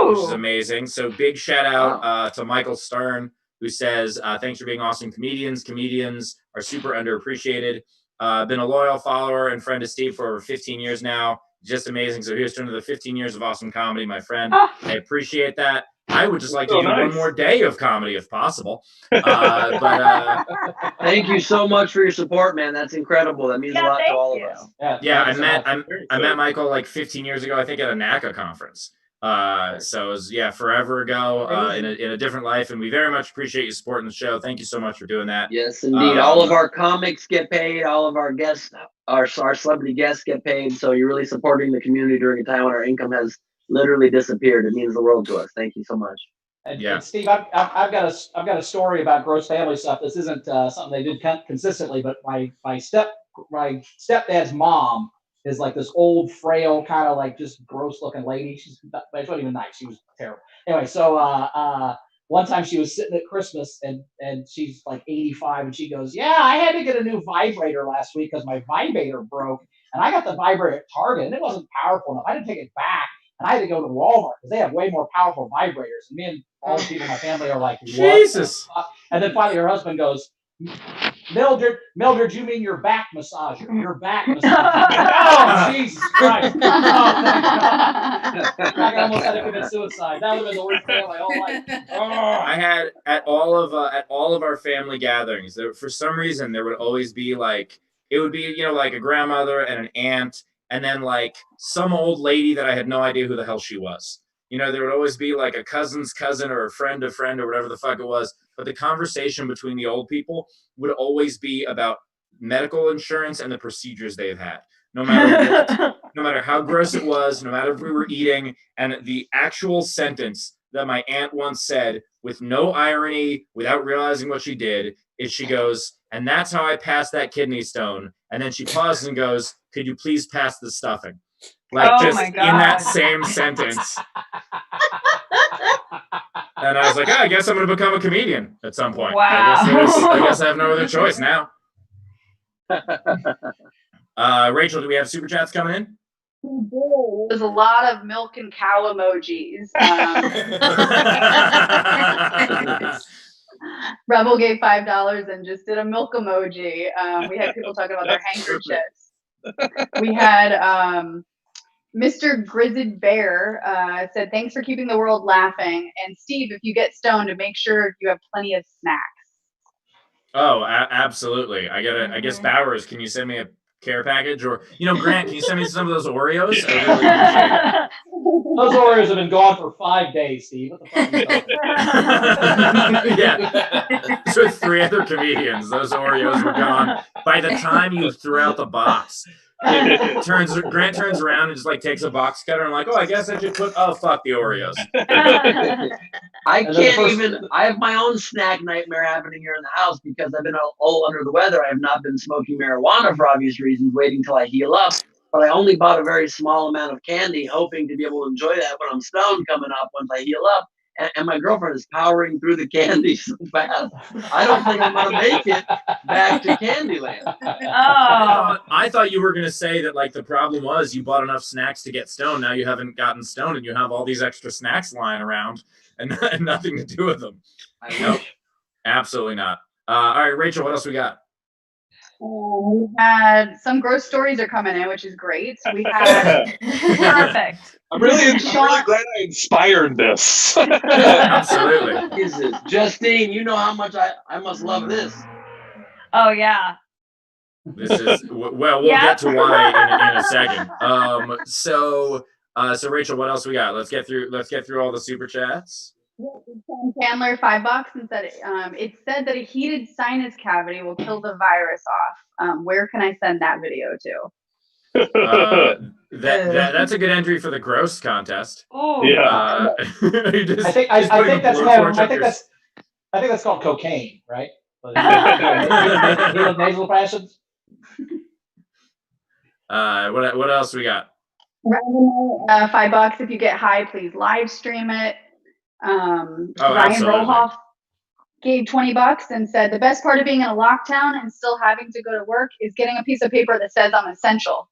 which is amazing. So big shout out to Michael Stern, who says, thanks for being awesome comedians. Comedians are super underappreciated. Been a loyal follower and friend of Steve for over 15 years now. Just amazing. So here's to another 15 years of awesome comedy, my friend. I appreciate that. I would just like to do one more day of comedy if possible. Thank you so much for your support, man. That's incredible. That means a lot to all of us. I met Michael like 15 years ago, I think, at a NACA conference. So it was, forever ago in a different life. And we very much appreciate you supporting the show. Thank you so much for doing that. Yes, indeed. All of our comics get paid. All of our guests, our celebrity guests get paid. So you're really supporting the community during a time when our income has literally disappeared. It means the world to us. Thank you so much. And Steve, I've got a story about gross family stuff. This isn't something they did consistently, but my stepdad's mom is like this old, frail, kind of like just gross looking lady. She wasn't even nice. She was terrible. Anyway, so one time she was sitting at Christmas and she's like 85 and she goes, yeah, I had to get a new vibrator last week because my vibrator broke. And I got the vibrator at Target and it wasn't powerful enough. I didn't take it back. And I had to go to Walmart because they have way more powerful vibrators. And me and all the people in my family are like, what? Jesus. And then finally her husband goes, Mildred, you mean your back massager? Your back massager. Oh, Jesus Christ. Oh, I almost had to commit suicide. That would have been the worst day of my whole life. I had at all of our family gatherings, for some reason there would always be like, it would be, like a grandmother and an aunt, and then like some old lady that I had no idea who the hell she was. There would always be like a cousin's cousin or a friend of friend or whatever the fuck it was. But the conversation between the old people would always be about medical insurance and the procedures they've had. No matter what, no matter how gross it was, no matter if we were eating. And the actual sentence that my aunt once said, with no irony, without realizing what she did, is she goes, and that's how I passed that kidney stone. And then she pauses and goes, could you please pass the stuffing? Like just in that same sentence. And I was like, I guess I'm going to become a comedian at some point. Wow. I guess I have no other choice now. Rachel, do we have super chats coming in? There's a lot of milk and cow emojis. Rebel gave $5 and just did a milk emoji. We had people talking about their handkerchiefs. We had Mr. Grizzled Bear said, thanks for keeping the world laughing. And Steve, if you get stoned, make sure you have plenty of snacks. Oh, absolutely. I guess Bowers, can you send me a care package? Or, Grant, can you send me some of those Oreos? I really appreciate it. Those Oreos have been gone for 5 days, Steve. What the fuck are you talking about? Yeah. So 3 other comedians, those Oreos were gone by the time you threw out the box. Grant turns around and just like takes a box cutter and like, I guess I should put, fuck the Oreos. I have my own snack nightmare happening here in the house because I've been all under the weather. I have not been smoking marijuana for obvious reasons, waiting till I heal up. But I only bought a very small amount of candy, hoping to be able to enjoy that when I'm stoned coming up once I heal up. And my girlfriend is powering through the candy so fast. I don't think I'm going to make it back to Candyland. I thought you were going to say that like the problem was you bought enough snacks to get stoned. Now you haven't gotten stoned and you have all these extra snacks lying around and nothing to do with them. Nope, absolutely not. All right, Rachel, what else we got? We had some gross stories are coming in, which is great. We had perfect. I'm really glad I inspired this. Absolutely. Jesus. Justine, you know how much I must love this. Oh, yeah. This is, we'll get to why in a second. So Rachel, what else we got? Let's get through all the super chats. Chandler $5 and said it said that a heated sinus cavity will kill the virus off. Where can I send that video to? That's a good entry for the gross contest. Oh yeah. I think that's him. I think that's called cocaine, right? Nasal passions. What else we got? $5 if you get high, please live stream it. Ryan Rohoff gave $20 and said the best part of being in a lockdown and still having to go to work is getting a piece of paper that says I'm essential.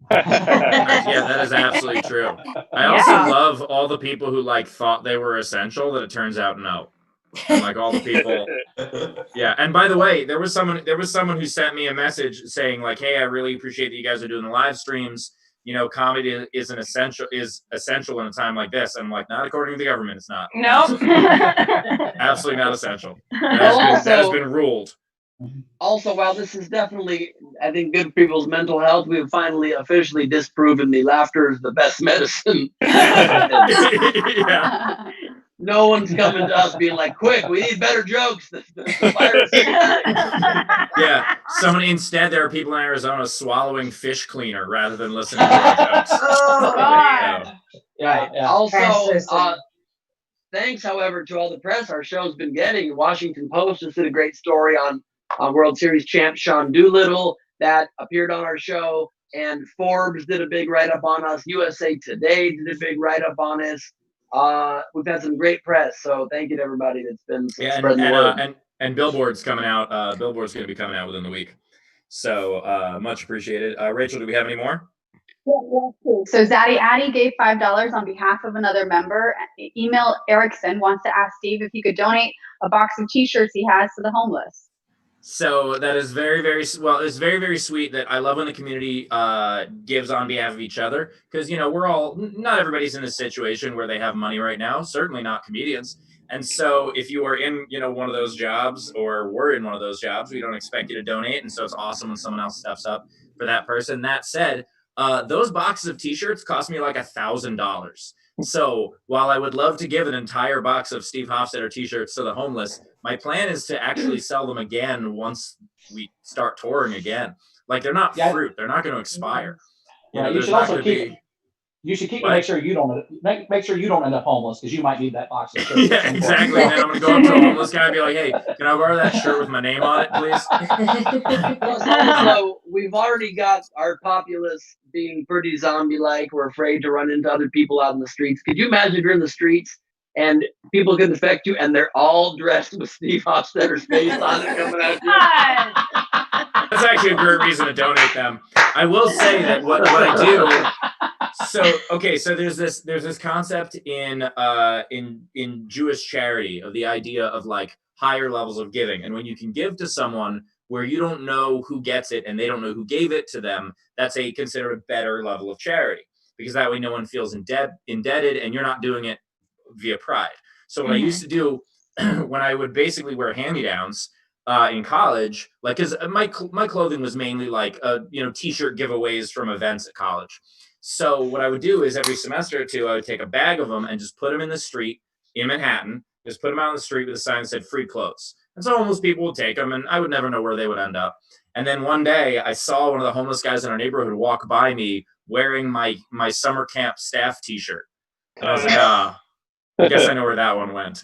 Yeah, that is absolutely true. I also love all the people who like thought they were essential that it turns out no. And like all the people. Yeah, and by the way, there was someone who sent me a message saying like, hey, I really appreciate that you guys are doing the live streams. Comedy is essential in a time like this. And I'm like, not according to the government, it's not. No. Absolutely not essential. That has been ruled. Also, while this is definitely, I think, good for people's mental health, we've finally officially disproven the laughter is the best medicine. Yeah. No one's coming to us being like, quick, we need better jokes. The virus. Yeah. Instead, there are people in Arizona swallowing fish cleaner rather than listening to our jokes. Oh, God. Yeah. Also, thanks, however, to all the press our show's been getting. Washington Post just did a great story on World Series champ Sean Doolittle that appeared on our show. and Forbes did a big write-up on us. USA Today did a big write-up on us. We've had some great press, so thank you to everybody that's been spreading the word. And Billboard's coming out. Billboard's going to be coming out within the week. So much appreciated. Rachel, do we have any more? So Zaddy Addy gave $5 on behalf of another member. Email Erickson wants to ask Steve if he could donate a box of T-shirts he has to the homeless. So that is very, very well. It's very, very sweet that I love when the community gives on behalf of each other, because we're all, not everybody's in a situation where they have money right now. Certainly not comedians. And so if you are in one of those jobs, or were in one of those jobs, we don't expect you to donate. And so it's awesome when someone else steps up for that person. That said, those boxes of T-shirts cost me like $1,000. So while I would love to give an entire box of Steve Hofstetter T-shirts to the homeless, my plan is to actually sell them again once we start touring again. Like, they're not fruit; they're not going to expire. You should also keep. You should keep make sure you don't end up homeless, because you might need that box of shirts. Yeah, exactly. And then I'm going to go up to a homeless guy and be like, "Hey, can I borrow that shirt with my name on it, please?" Plus, also, we've already got our populace being pretty zombie-like. We're afraid to run into other people out in the streets. Could you imagine if you're in the streets and people can infect you, and they're all dressed with Steve Hofstetter's face on it coming at you? That's actually a great reason to donate them. I will say that what I do. So there's this concept in Jewish charity of the idea of like higher levels of giving, and when you can give to someone where you don't know who gets it and they don't know who gave it to them, that's considered a better level of charity, because that way no one feels indebted, and you're not doing it via pride. So what I used to do when I would basically wear hand-me-downs in college, like, because my clothing was mainly like T-shirt giveaways from events at college. So what I would do is every semester or two, I would take a bag of them and just put them in the street in Manhattan, just put them out on the street with a sign that said free clothes. And so homeless people would take them, and I would never know where they would end up. And then one day I saw one of the homeless guys in our neighborhood walk by me wearing my summer camp staff T-shirt. And I was like, I guess I know where that one went.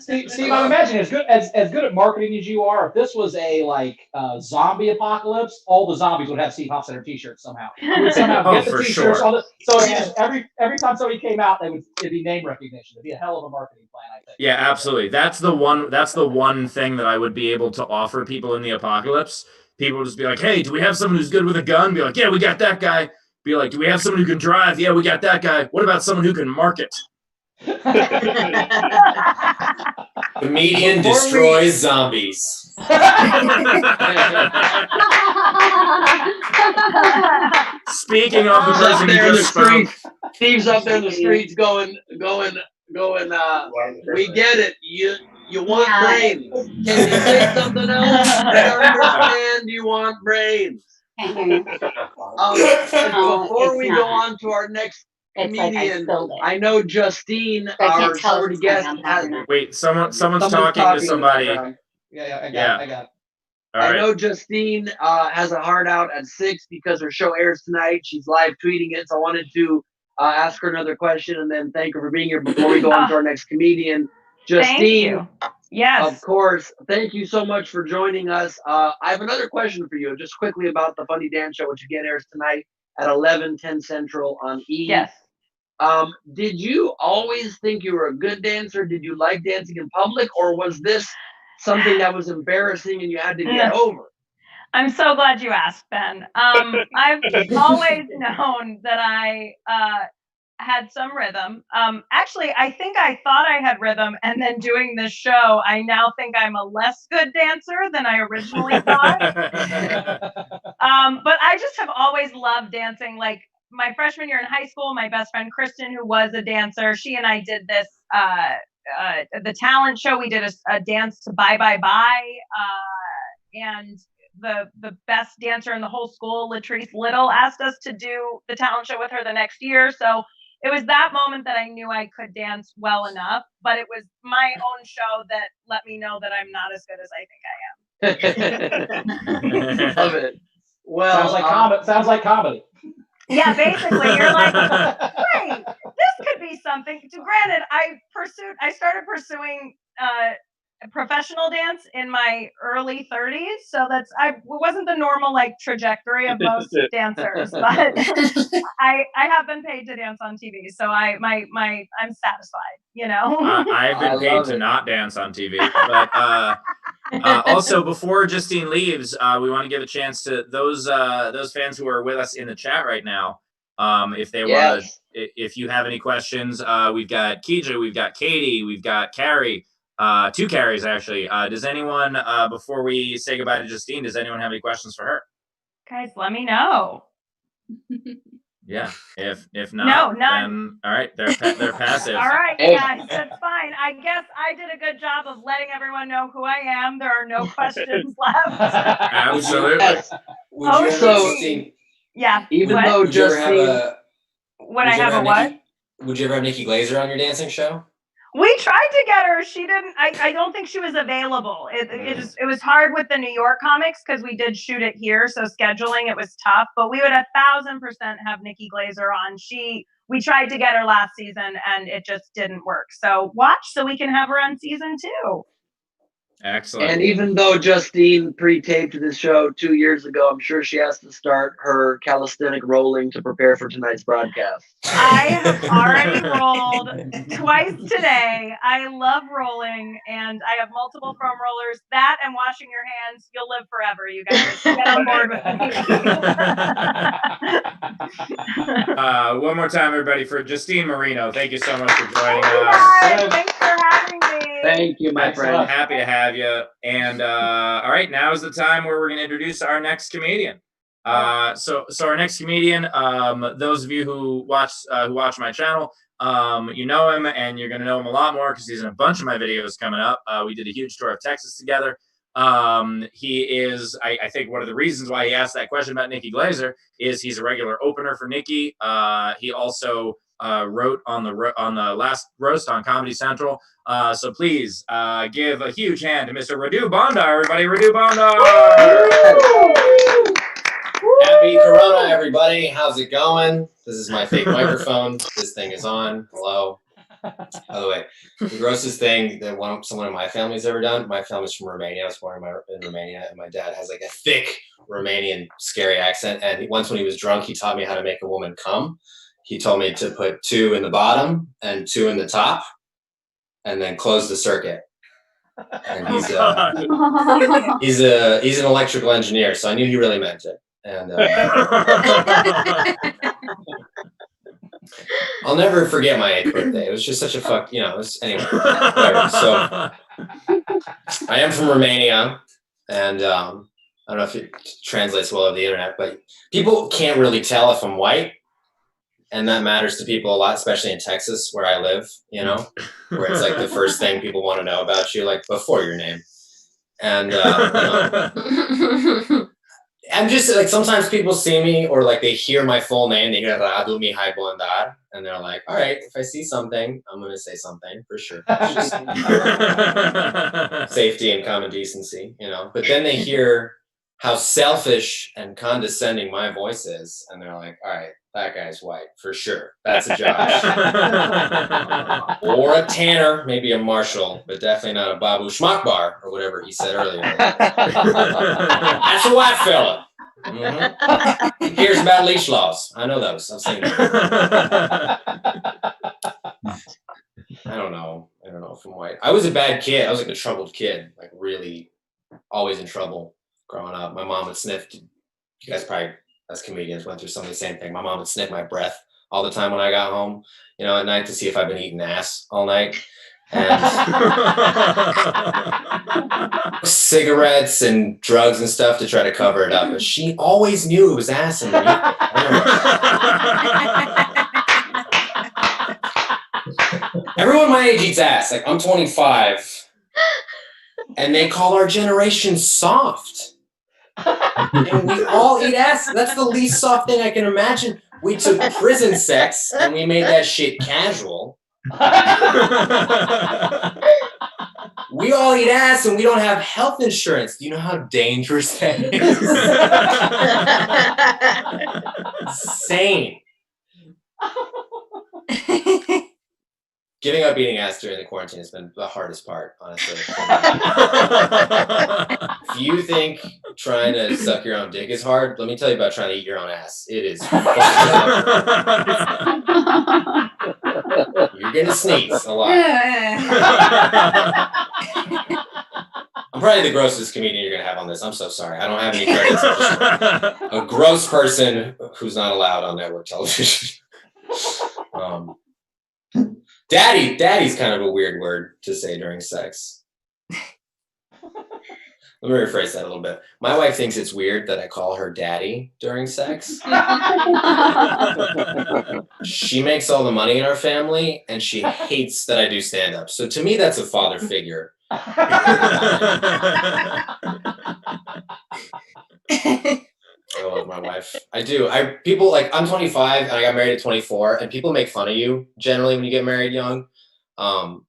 Steve, I imagine as good at marketing as you are, if this was a zombie apocalypse, all the zombies would have Steve Hofstetter T-shirts somehow. You would somehow get the T-shirts. Sure. So every time somebody came out, it'd be name recognition. It'd be a hell of a marketing plan, I think. Yeah, absolutely. That's the one thing that I would be able to offer people in the apocalypse. People would just be like, "Hey, do we have someone who's good with a gun?" Be like, "Yeah, we got that guy." Be like, "Do we have someone who can drive?" "Yeah, we got that guy." "What about someone who can market?" Comedian destroys zombies. Speaking of the person who just spoke, Steve's up there in the streets going. We get it. You want brains. Can you say something else? I understand you want brains. Before we go on to our next comedian, I know Justine, our celebrity guest, has. Wait, someone's talking to somebody. Yeah, I got it. I know Justine has a heart out at 6 because her show airs tonight. She's live tweeting it, so I wanted to ask her another question and then thank her for being here before we go on to our next comedian. Justine, yes, of course. Thank you so much for joining us. I have another question for you, just quickly about the Funny Dance Show, which again airs tonight at 11:10 Central on E! Yes. Did you always think you were a good dancer? Did you like dancing in public, or was this something that was embarrassing and you had to get over? I'm so glad you asked, Ben. I've always known that I had some rhythm. Actually, I think I thought I had rhythm, and then doing this show, I now think I'm a less good dancer than I originally thought. But I just have always loved dancing. Like my freshman year in high school, my best friend Kristen, who was a dancer, she and I did this the talent show. We did a dance to Bye Bye Bye, and the best dancer in the whole school, Latrice Little, asked us to do the talent show with her the next year. So it was that moment that I knew I could dance well enough, but it was my own show that let me know that I'm not as good as I think I am. Love it. Well, sounds like comedy. Yeah, basically, you're like, wait, this could be something. Granted, I started pursuing professional dance in my early 30s, so it wasn't the normal like trajectory of most dancers, but I have been paid to dance on TV, so I'm satisfied, you know. I've been paid to not dance on TV, but also before Justine leaves, we want to give a chance to those fans who are with us in the chat right now. If they want to, if you have any questions, we've got Keija, we've got Katie, we've got Carrie. 2 Carries actually. Does anyone, before we say goodbye to Justine, does anyone have any questions for her? Guys, let me know. Yeah. If not, no, none. then all right, they're passive. All right, guys, that's fine. I guess I did a good job of letting everyone know who I am. There are no questions left. Absolutely. Would you So, yeah. Even what? though would you ever Justine, have would I have a what? Would you ever have Nikki Glaser on your dancing show? We tried to get her. She didn't. I don't think she was available. It was hard with the New York comics because we did shoot it here, so scheduling it was tough. But we would 1,000% have Nikki Glaser on. We tried to get her last season and it just didn't work. So watch so we can have her on season 2. Excellent. And even though Justine pre-taped this show 2 years ago, I'm sure she has to start her calisthenic rolling to prepare for tonight's broadcast. I have already rolled twice today. I love rolling, and I have multiple foam rollers. That and washing your hands, you'll live forever, you guys. Get on board with me. One more time, everybody, for Justine Marino. Thank you so much for joining us. Guys, thanks for having me. Thank you, my friend. Happy to have you. And all right, now is the time where we're going to introduce our next comedian. So our next comedian, those of you who watch my channel, you know him, and you're going to know him a lot more because he's in a bunch of my videos coming up. We did a huge tour of Texas together. He is, I think one of the reasons why he asked that question about Nikki Glaser is he's a regular opener for Nikki. He also wrote on the last roast on Comedy Central. So please give a huge hand to Mr. Radu Bondar, everybody. Radu Bondar. Happy Corona, everybody. How's it going? This is my fake microphone. This thing is on. Hello. By the way, the grossest thing that someone in my family's ever done, my family's from Romania. I was born in Romania, and my dad has like a thick Romanian scary accent. And once when he was drunk, he taught me how to make a woman come. He told me to put 2 in the bottom and 2 in the top, and then close the circuit. And he's an electrical engineer, so I knew he really meant it. And I'll never forget my 8th birthday. It was just such a anyway, whatever. So I am from Romania, and I don't know if it translates well over the internet, but people can't really tell if I'm white. And that matters to people a lot, especially in Texas, where I live, where it's like the first thing people want to know about you, like before your name. And I'm just like, sometimes people see me or like they hear my full name, they hear Radu Bondar, and they're like, all right, if I see something, I'm going to say something for sure. Safety and common decency, But then they hear how selfish and condescending my voice is, and they're like, all right, that guy's white for sure. That's a Josh. Or a Tanner, maybe a Marshall, but definitely not a Babu Schmuckbar or whatever he said earlier. That's a white fella. Mm-hmm. He cares about leash laws. I know those. I've seen them. I don't know if I'm white. I was a bad kid. I was like a troubled kid, like really always in trouble growing up. My mom would sniff. You guys probably, as comedians, went through some of the same thing. My mom would sniff my breath all the time when I got home, at night to see if I've been eating ass all night. And cigarettes and drugs and stuff to try to cover it up. But she always knew it was ass in the Everyone my age eats ass. Like, I'm 25. And they call our generation soft. And we all eat ass. That's the least soft thing I can imagine. We took prison sex and we made that shit casual. We all eat ass and we don't have health insurance. Do you know how dangerous that is? Insane. Giving up eating ass during the quarantine has been the hardest part, honestly. If you think trying to suck your own dick is hard, let me tell you about trying to eat your own ass. It is fucking hard. You're gonna sneeze a lot. I'm probably the grossest comedian you're gonna have on this. I'm so sorry. I don't have any credits. I'm just a gross person who's not allowed on network television. Daddy's kind of a weird word to say during sex. Let me rephrase that a little bit. My wife thinks it's weird that I call her daddy during sex. She makes all the money in our family, and she hates that I do stand-up. So to me, that's a father figure. I love my wife. I do. People like, I'm 25 and I got married at 24, and people make fun of you generally when you get married young.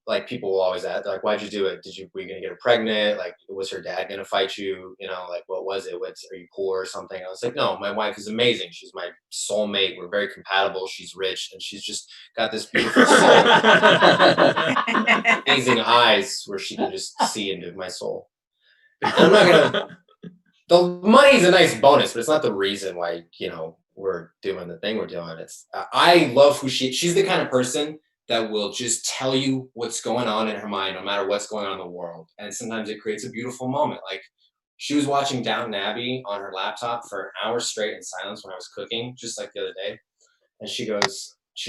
Like people will always ask, like, why'd you do it? Were you gonna get her pregnant? Like, was her dad gonna fight you? You know, like, what was it? Are you poor or something? I was like, no, my wife is amazing. She's my soulmate. We're very compatible. She's rich, and she's just got this beautiful soul, amazing eyes where she can just see into my soul. And I'm not gonna. The money's a nice bonus, but it's not the reason why, we're doing the thing we're doing. It's I love who she's the kind of person that will just tell you what's going on in her mind, no matter what's going on in the world. And sometimes it creates a beautiful moment. Like, she was watching Downton Abbey on her laptop for an hour straight in silence when I was cooking, just like the other day. And she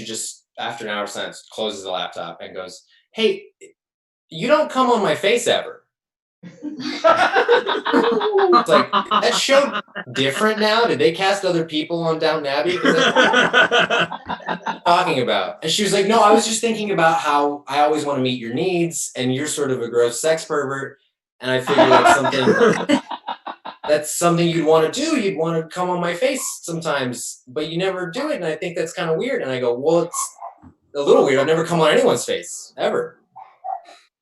just, after an hour of silence, closes the laptop and goes, "Hey, you don't come on my face ever." It's like, that show different now? Did they cast other people on Downton Abbey? Talking about, and she was like, "No, I was just thinking about how I always want to meet your needs, and you're sort of a gross sex pervert, and I figured that's something you'd want to do. You'd want to come on my face sometimes, but you never do it, and I think that's kind of weird." And I go, "Well, it's a little weird. I've never come on anyone's face ever."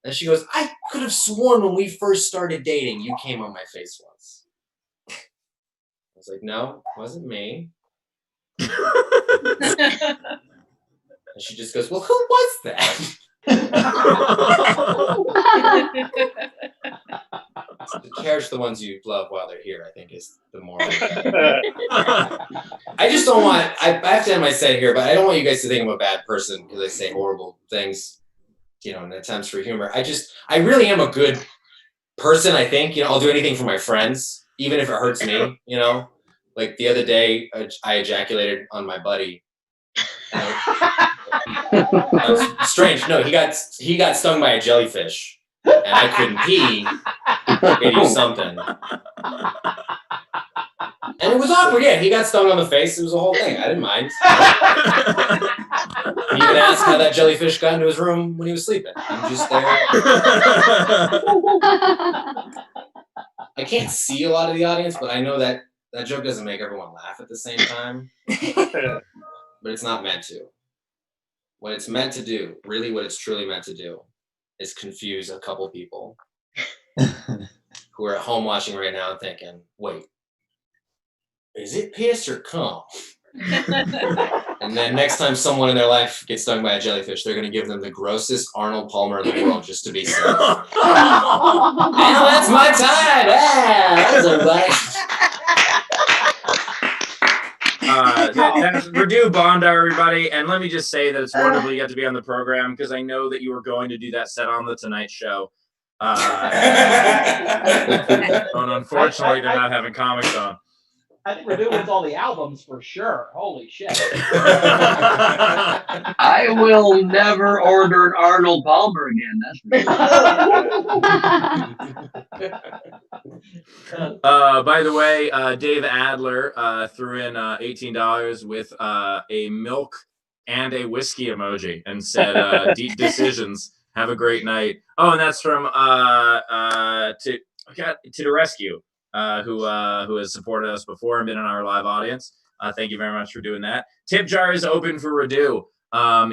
And she goes, "I could have sworn when we first started dating, you came on my face once." I was like, "No, it wasn't me." And she just goes, "Well, who was that?" To cherish the ones you love while they're here, I think, is the moral. I just don't want, I have to end my set here, but I don't want you guys to think I'm a bad person because I say horrible things, in attempts for humor. I really am a good person, I think. I'll do anything for my friends, even if it hurts me, Like the other day, I ejaculated on my buddy. That was strange. No, he got stung by a jellyfish, and I couldn't pee. I could use something. And it was awkward. Yeah, he got stung on the face. It was a whole thing. I didn't mind. He even asked how that jellyfish got into his room when he was sleeping. I'm just there. I can't see a lot of the audience, but I know that joke doesn't make everyone laugh at the same time. But it's not meant to. What it's meant to do, really what it's truly meant to do, is confuse a couple people who are at home watching right now and thinking, "Wait, is it piss or cum?" And then next time someone in their life gets stung by a jellyfish, they're going to give them the grossest Arnold Palmer in the world just to be safe. And that's my time. That's everybody. That's Radu Bondar, everybody. And let me just say that it's wonderful you got to be on the program, because I know that you were going to do that set on The Tonight Show. And unfortunately, they're not having comics on. I think Radu wins all the albums for sure. Holy shit. I will never order an Arnold Palmer again. That's By the way, Dave Adler threw in $18 with a milk and a whiskey emoji and said, "Deep decisions. Have a great night." Oh, and that's from to the rescue. Who has supported us before and been in our live audience. Thank you very much for doing that. Tip jar is open for Radu.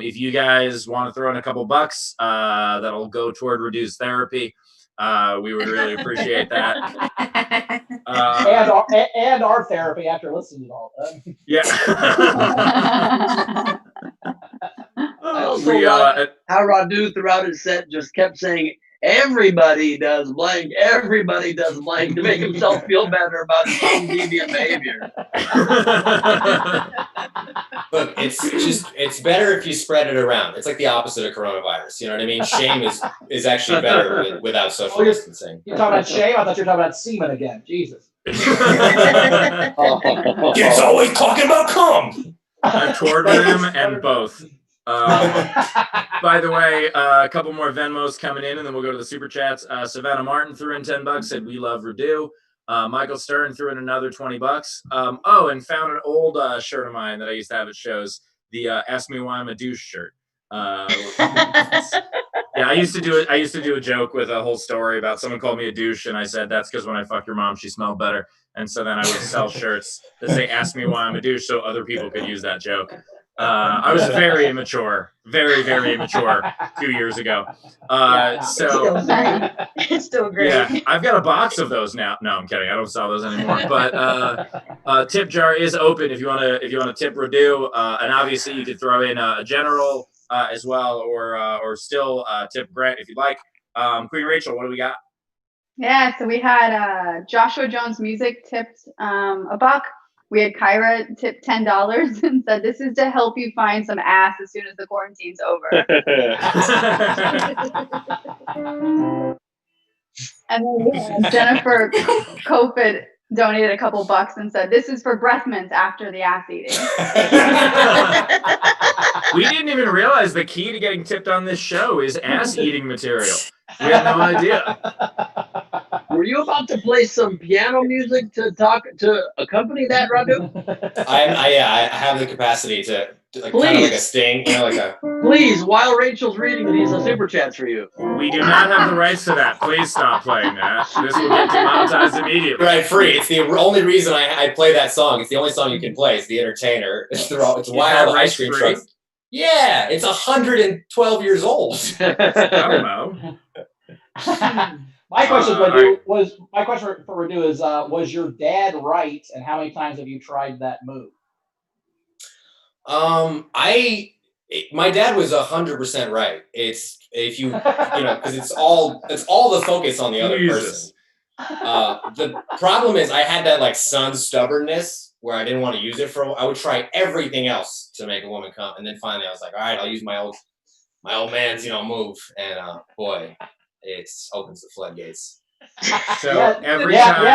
If you guys want to throw in a couple bucks, that'll go toward Radu's therapy. We would really appreciate that. And our therapy after listening to all that. Yeah. I also We, like how Radu throughout his set just kept saying, everybody does blank, everybody does blank, to make himself feel better about his own deviant behavior. Look, it's better if you spread it around. It's like the opposite of coronavirus. You know what I mean? Shame is actually better without social distancing. You're talking about shame? I thought you were talking about semen again. Jesus. He's always talking about cum. I've toured with him and both. By the way, a couple more Venmos coming in, and then we'll go to the super chats. Savannah Martin threw in $10, said we love Radu. Michael Stern threw in another $20. Oh, and found an old shirt of mine that I used to have at shows, the "Ask Me Why I'm a Douche" shirt. Yeah, I used to do it. I used to do a joke with a whole story about someone called me a douche, and I said that's because when I fucked your mom, she smelled better. And so then I would sell shirts that say "Ask Me Why I'm a Douche" so other people could use that joke. I was very immature, very, very immature 2 years ago. So it's still great. Yeah, I've got a box of those now. No, I'm kidding. I don't sell those anymore. But tip jar is open if you want to tip Radu, and obviously you could throw in a general as well, or still tip Grant if you'd like. Queen Rachel, what do we got? Yeah, so we had Joshua Jones Music tipped $1. We had Kyra tipped $10 and said, "This is to help you find some ass as soon as the quarantine's over." And then Jennifer Kofid donated a couple bucks and said, "This is for breath mints after the ass eating." We didn't even realize the key to getting tipped on this show is ass eating material. We had no idea. Were you about to play some piano music to accompany that, Radu? I have the capacity to like, kind of like a sting, you know, like a. Please, while Rachel's reading these super chats for you. We do not have the rights to that. Please stop playing that. This will get demonetized immediately. Right, free. It's the only reason I play that song. It's the only song you can play. It's The Entertainer. It's why all the ice cream trucks. Yeah, it's 112 years old. I don't know. My question for Radu is, was your dad right, and how many times have you tried that move? My dad was 100% right. It's if you know, because it's all the focus on the other person. The problem is I had that like son stubbornness where I didn't want to use it I would try everything else to make a woman come, and then finally I was like, all right, I'll use my old man's move, and boy, it opens the floodgates. So every time, it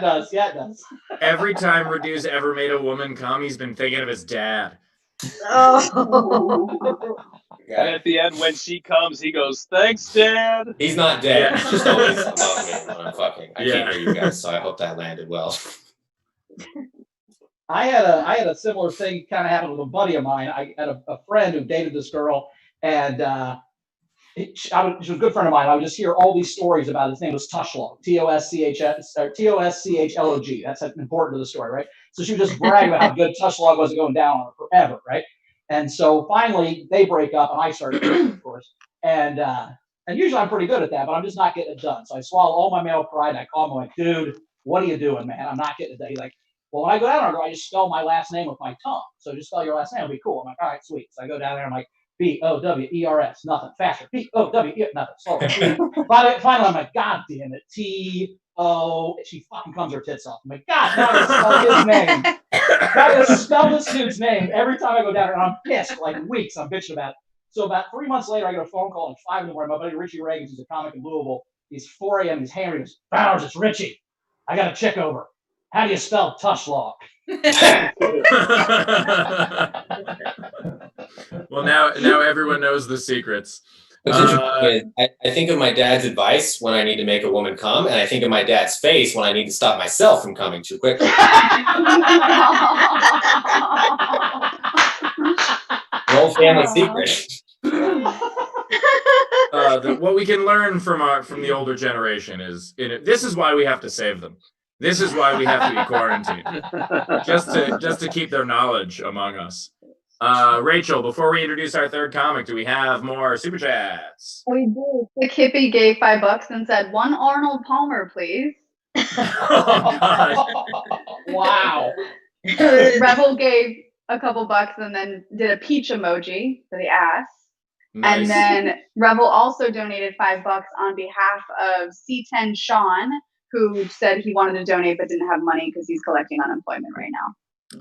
does. Yeah, it does. Every time Radu's ever made a woman come, he's been thinking of his dad. Oh. And at the end, when she comes, he goes, "Thanks, Dad." He's not dead. He's just always above me when I'm fucking. I can't hear you guys, so I hope that landed well. I had a similar thing kind of happen with a buddy of mine. I had a friend who dated this girl, and she was a good friend of mine. I would just hear all these stories about it. His name was Tushlog, Toschlog. That's important to the story, right? So she would just brag about how good Tushlog was going down on her forever, right? And so finally they break up, and I started, of course. And usually I'm pretty good at that, but I'm just not getting it done. So I swallow all my male pride, and I call him, I'm like, "Dude, what are you doing, man? I'm not getting it done." He's like, "Well, when I go down there, I just spell my last name with my tongue. So just spell your last name, it'll be cool." I'm like, "All right, sweet." So I go down there, I'm like, Bowers, nothing. Faster. Bowers, nothing. Slower. Finally, I'm like, God damn it. T-O. She fucking comes her tits off. I'm like, God, now I spell his name. I spell this dude's name every time I go down there, and I'm pissed for like weeks. I'm bitching about it. So about 3 months later, I get a phone call at 5 in the morning. My buddy Richie Reagan, who's a comic in Louisville. He's 4 a.m. He's hammered. He goes, "Bowers, it's Richie. I got a chick over. How do you spell Tushlog?" Well, now everyone knows the secrets. I think of my dad's advice when I need to make a woman come, and I think of my dad's face when I need to stop myself from coming too quickly. An old family secret. What we can learn from the older generation is this is why we have to save them. This is why we have to be quarantined, just to keep their knowledge among us. Rachel, before we introduce our third comic, do we have more super chats? We do. The Kippy gave $5 and said, "One Arnold Palmer, please." Oh, God. Wow. Rebel gave a couple bucks and then did a peach emoji for the ass. Nice. And then Revel also donated $5 on behalf of C10 Sean, who said he wanted to donate but didn't have money because he's collecting unemployment right now.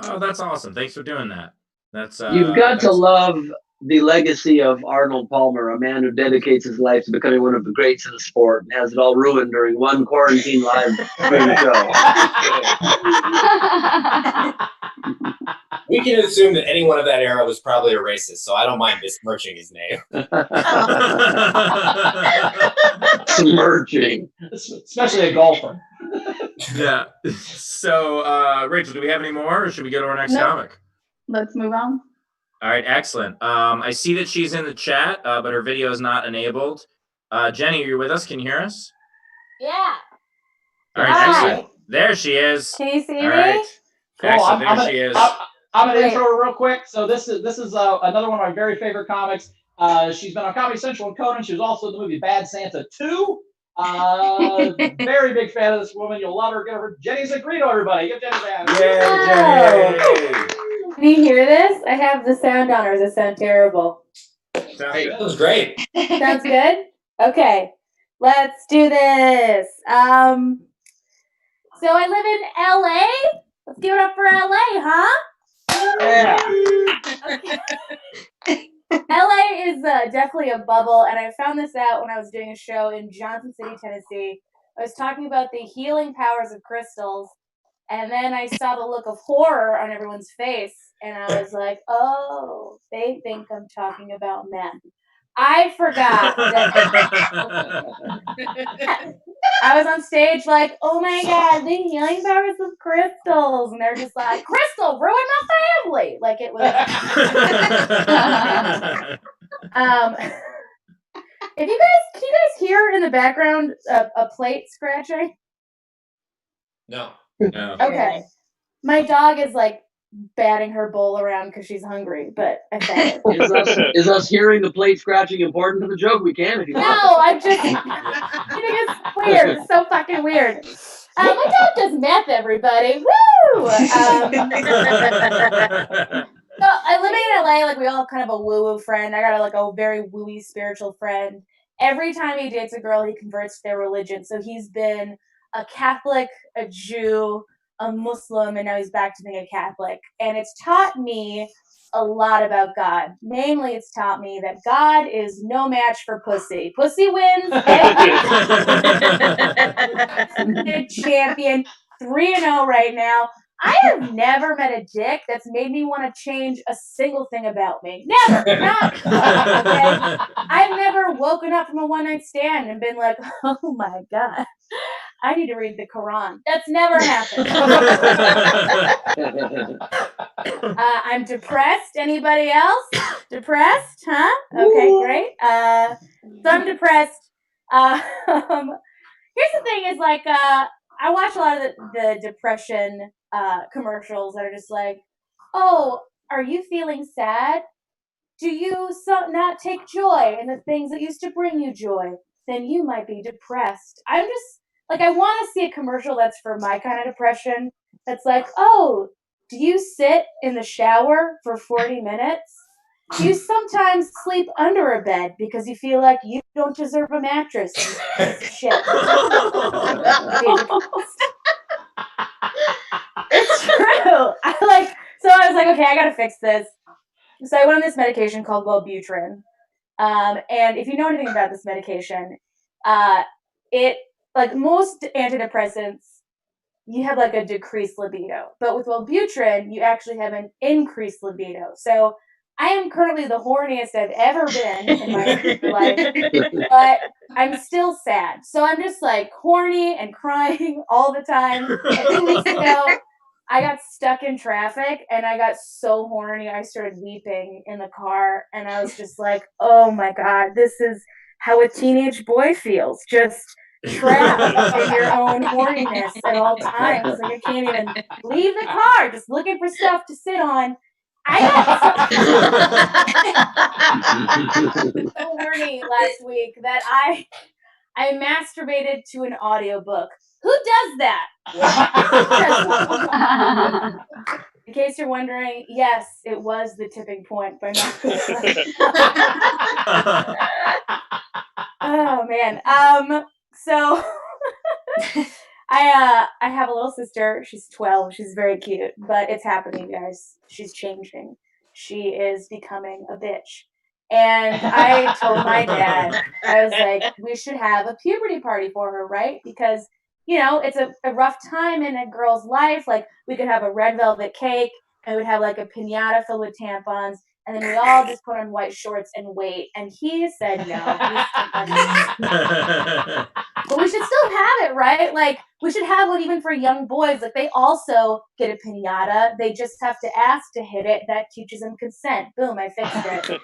Oh, that's awesome. Thanks for doing that. That's You've got to love the legacy of Arnold Palmer, a man who dedicates his life to becoming one of the greats of the sport and has it all ruined during one quarantine live stream show. We can assume that anyone of that era was probably a racist, so I don't mind besmirching his name. Smirching. Especially a golfer. Yeah. So, Rachel, do we have any more, or should we go to our next comic? Let's move on. All right, excellent. I see that she's in the chat, but her video is not enabled. Jenny, are you with us? Can you hear us? Yeah. All right, excellent. There she is. Can you see All me? right. Cool. Excellent. There she is. I'm gonna intro her real quick. So this is another one of my very favorite comics. She's been on Comedy Central and Conan. She was also in the movie Bad Santa 2. Very big fan of this woman. You'll love her. Give her Jenny Zigrino, everybody. Give Jenny a hand. Yay, Jenny. Can you hear this? I have the sound on, or does it sound terrible? Hey, that was great. Sounds good? Okay. Let's do this. So I live in LA. Let's give it up for LA, huh? Yeah. Okay. LA is definitely a bubble, and I found this out when I was doing a show in Johnson City, Tennessee. I was talking about the healing powers of crystals, and then I saw the look of horror on everyone's face, and I was like, oh, they think I'm talking about men. I forgot that I was on stage like, oh my God, the healing powers of crystals. And they're just like, Crystal, ruined my family. Like it was. Can you guys hear in the background a plate scratching? No. No. Okay. My dog is like batting her bowl around because she's hungry, but I thought it. Is us hearing the plate scratching important to the joke? We can if you want. No, I'm just. I think it's weird. It's so fucking weird. My dog does meth, everybody. Woo! So I live in LA. Like we all have kind of a woo-woo friend. I got a very woo-y spiritual friend. Every time he dates a girl, he converts to their religion. So he's been a Catholic, a Jew, a Muslim, and now he's back to being a Catholic. And it's taught me a lot about God. Namely, it's taught me that God is no match for pussy. Pussy wins. Champion 3-0 right now. I have never met a dick that's made me want to change a single thing about me. Never. Not. Okay? I've never woken up from a one-night stand and been like, oh my God, I need to read the Quran. That's never happened. I'm depressed. Anybody else? Depressed? Huh? Okay, great. So I'm depressed. Here's the thing is like, I watch a lot of the depression commercials that are just like, oh, are you feeling sad? Do you not take joy in the things that used to bring you joy? Then you might be depressed. I'm just like, I want to see a commercial that's for my kind of depression. That's like, oh, do you sit in the shower for 40 minutes? Do you sometimes sleep under a bed because you feel like you don't deserve a mattress? Shit. It's true. So I was like, okay, I gotta fix this. So I went on this medication called Wellbutrin. And if you know anything about this medication, it, like most antidepressants, you have like a decreased libido. But with Wellbutrin, you actually have an increased libido. So I am currently the horniest I've ever been in my life, but I'm still sad. So I'm just like horny and crying all the time. A few weeks ago, I got stuck in traffic and I got so horny. I started weeping in the car and I was just like, oh my God, this is how a teenage boy feels. Just trapped in your own horniness at all times. Like I can't even leave the car, just looking for stuff to sit on. I got so horny last week that I masturbated to an audiobook. Who does that? In case you're wondering, yes, it was the tipping point, but not. Oh man. So I have a little sister. She's 12. She's very cute, but it's happening, guys. She's changing. She is becoming a bitch. And I told my dad, I was like, we should have a puberty party for her, right? Because, you know, it's a rough time in a girl's life. Like, we could have a red velvet cake, and we'd have like a piñata filled with tampons, and then we all just put on white shorts and wait. And he said no. But we should still have it, right? Like, we should have one even for young boys. Like, they also get a piñata. They just have to ask to hit it. That teaches them consent. Boom, I fixed it.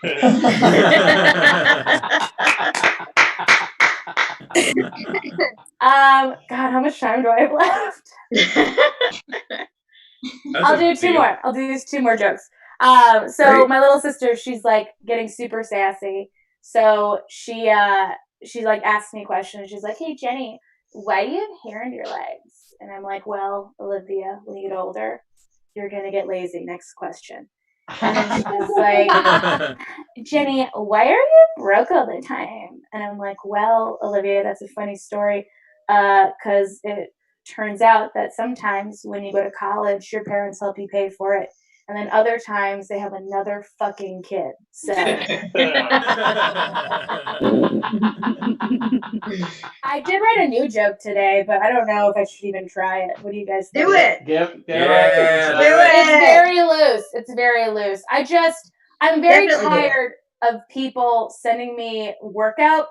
God, how much time do I have left? I'll do two more. I'll do these 2 more jokes. So Great. my little sister, she's like getting super sassy. So she like asked me a question. She's like, "Hey Jenny, why do you have hair under your legs?" And I'm like, "Well, Olivia, when you get older, you're gonna get lazy. Next question." And then she's like, "Jenny, why are you broke all the time?" And I'm like, "Well, Olivia, that's a funny story, because it turns out that sometimes when you go to college, your parents help you pay for it. And then other times they have another fucking kid." So I did write a new joke today, but I don't know if I should even try it. What do you guys think? Do it. It's very loose. It's very loose. I'm very Definitely do it. tired of people sending me workout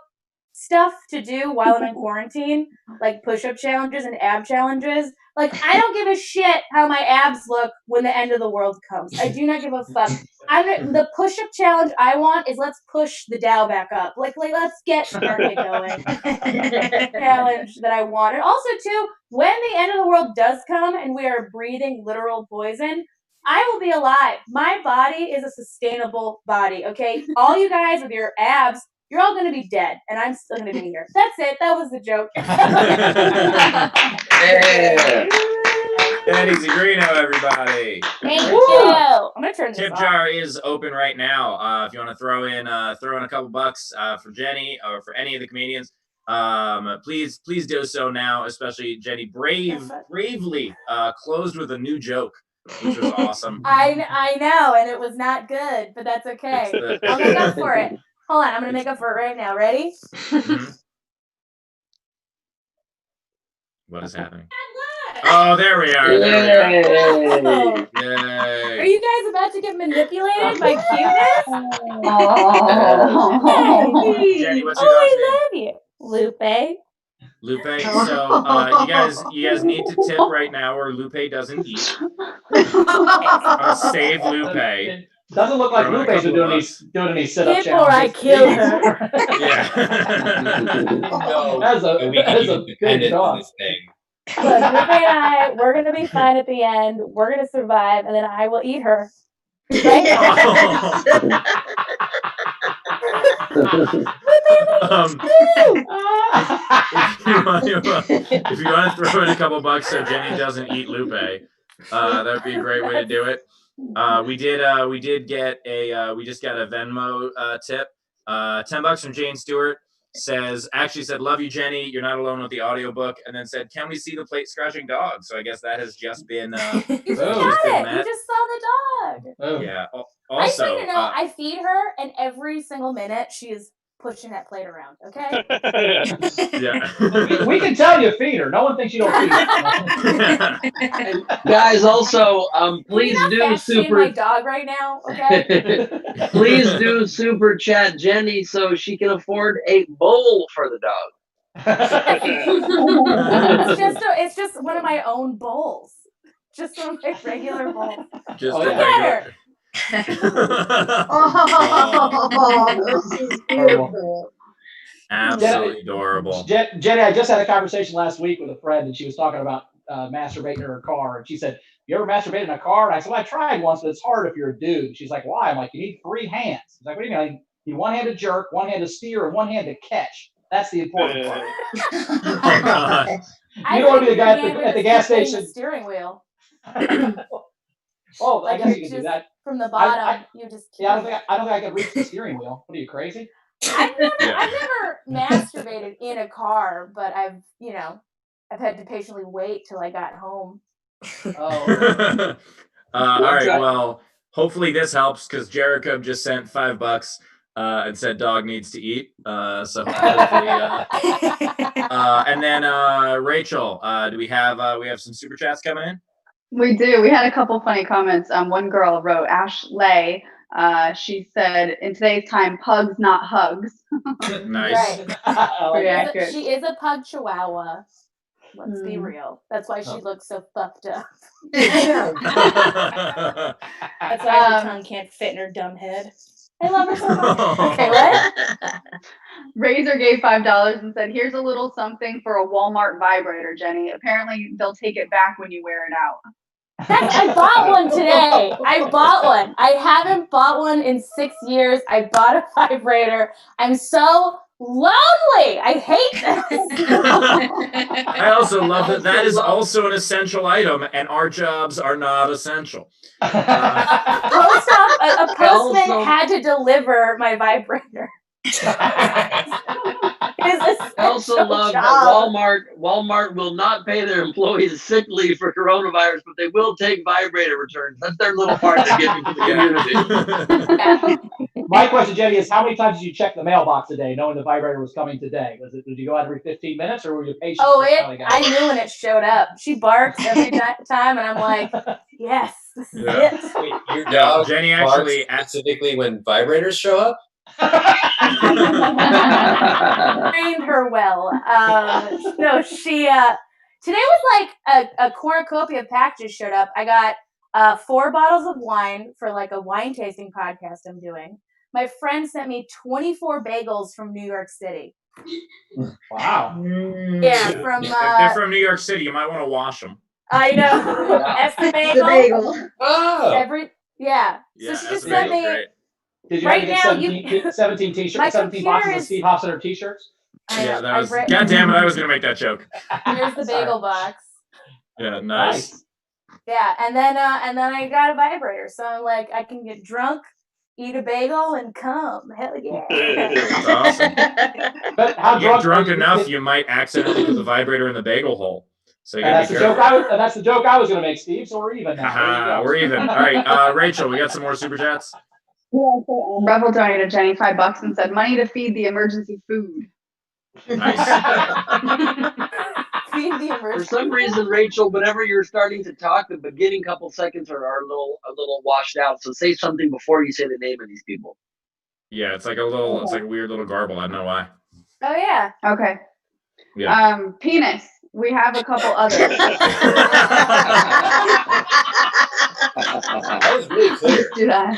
stuff to do while I'm in quarantine, like push-up challenges and ab challenges. Like, I don't give a shit how my abs look when the end of the world comes. I do not give a fuck. The push-up challenge I want is let's push the Dow back up. Like let's get the market going. Challenge that I want. And also, too, when the end of the world does come and we are breathing literal poison, I will be alive. My body is a sustainable body, okay? All you guys with your abs, you're all going to be dead, and I'm still going to be here. That's it. That was the joke. Yeah. Jenny Zigrino, everybody. Thank you. I'm going to turn this Tip off. jar is open right now. If you want to throw in a couple bucks for Jenny or for any of the comedians, please do so now. Especially Jenny bravely closed with a new joke, which was awesome. I know, and it was not good, but that's okay. I'll make up for it. Hold on, I'm going to make up for it right now. Ready? Mm-hmm. What is happening? Oh, there we are. There we are. Yay. Are you guys about to get manipulated by cuteness? Jenny, what's your dog's name? I love you. Lupe. Lupe. So you guys need to tip right now, or Lupe doesn't eat. Save Lupe. Doesn't look like Lupe's doing any sit-up Tip or I challenges. kill her. Yeah. No, That's a good dog. This thing. Look, Lupe and we're going to be fine at the end. We're going to survive, and then I will eat her. Right? If you want to throw in a couple bucks so Jenny doesn't eat Lupe, that would be a great way to do it. We just got a Venmo tip. $10 from Jane Stewart said, "Love you, Jenny. You're not alone with the audiobook." And then said, "Can we see the plate scratching dog?" So I guess that has just been. You just got it. You just saw the dog. Yeah. I just want you to know, I feed her, and every single minute she is pushing that plate around. Okay. Yeah. We can tell you feed her. No one thinks you don't feed her. Guys, also, please do my super. dog right now. Okay. Please do super chat Jenny so she can afford a bowl for the dog. It's just one of my own bowls. Just one of my regular bowls. Just Look at her. This is beautiful. Absolutely adorable. Jenny, I just had a conversation last week with a friend, and she was talking about masturbating in her car. And she said, "You ever masturbate in a car?" And I said, "Well, I tried once, but it's hard if you're a dude." She's like, "Why?" I'm like, "You need 3 hands." She's like, "What do you mean?" You need one hand to jerk, one hand to steer, and one hand to catch. That's the important part. You don't want to be the guy at the gas station. The steering wheel. Oh, I Like guess you're you can do just that. from the bottom. You just keep. Yeah, I don't think I could reach the steering wheel. What are you, crazy? I've never masturbated in a car, but I've had to patiently wait till I got home. Oh, okay. All right. Well, hopefully this helps because Jericho just sent $5 and said dog needs to eat. So hopefully. And then Rachel, do we have some super chats coming in? We do. We had a couple funny comments. One girl wrote, Ashley. She said, "In today's time, pugs, not hugs." Nice. Pretty accurate. She is a pug chihuahua. Let's be real. That's why she looks so fucked up. That's why her tongue can't fit in her dumb head. I love her so much. Okay, what? Razor gave $5 and said, "Here's a little something for a Walmart vibrator, Jenny. Apparently, they'll take it back when you wear it out." I bought one today. I bought one. I haven't bought one in 6 years. I bought a vibrator. I'm so lonely. I hate this. I also love that is also an essential item, and our jobs are not essential. A postman had to deliver my vibrator. I also love that Walmart will not pay their employees sick leave for coronavirus, but they will take vibrator returns. That's their little part they're giving to the community. My question, Jenny, is how many times did you check the mailbox a day, knowing the vibrator was coming today? Did you go out every 15 minutes, or were you patient? Oh, I knew when it showed up. She barks every time, and I'm like, yes, this is it. Wait, your dog Jenny barks actually specifically when vibrators show up? Trained her well. No, she today was like a cornucopia of packages showed up. I got 4 bottles of wine for like a wine tasting podcast I'm doing. My friend sent me 24 bagels from New York City. Wow. Yeah, if they're from New York City, you might want to wash them. I know. Esther bagel. The bagel. Oh. Yeah. Yeah, So she just that's sent me. great. Did you Right have to now, get 17 t-shirts, 17 boxes of Steve Hofstetter t-shirts? Yeah, that was. God damn it! I was gonna make that joke. Here's the bagel box. Yeah, nice. Yeah, and then I got a vibrator, so I'm like, I can get drunk, eat a bagel, and come. Hell yeah! That's awesome. But how You get drunk enough, you might accidentally put the vibrator in the bagel hole. So you gotta be careful. That's the joke I was going to make, Steve. So we're even now. We're even. All right, Rachel, we got some more super chats. Yeah, so Revel donated Jenny $5 and said, "Money to feed the emergency food." Nice. Feed the emergency. For some reason, Rachel, whenever you're starting to talk, the beginning couple seconds are a little washed out. So say something before you say the name of these people. Yeah, it's like a weird little garble. I don't know why. Oh yeah. Okay. Yeah. Penis. We have a couple others. That was really clear. Let's do that.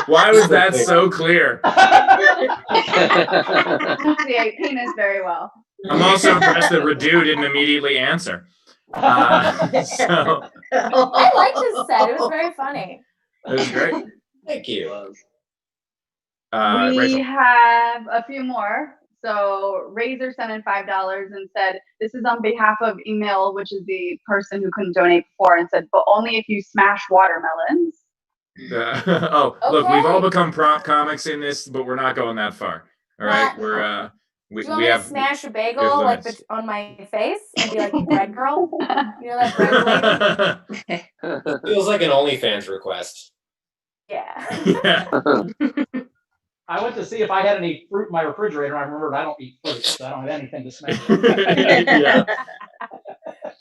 Why was that so clear? Appreciate penis very well. I'm also impressed that Radu didn't immediately answer. So I liked his set. It was very funny. it was great. Thank you. We Rachel. have a few more. So Razor sent in $5 and said, "This is on behalf of Email, which is the person who couldn't donate before, and said, but only if you smash watermelons." Look, we've all become prompt comics in this, but we're not going that far. All right, Do we you want me to smash a bagel like on my face and be like a bread girl? You know that bread lady? Feels like an OnlyFans request. Yeah. Yeah. I went to see if I had any fruit in my refrigerator. I remembered I don't eat fruit, so I don't have anything to smash. Yeah.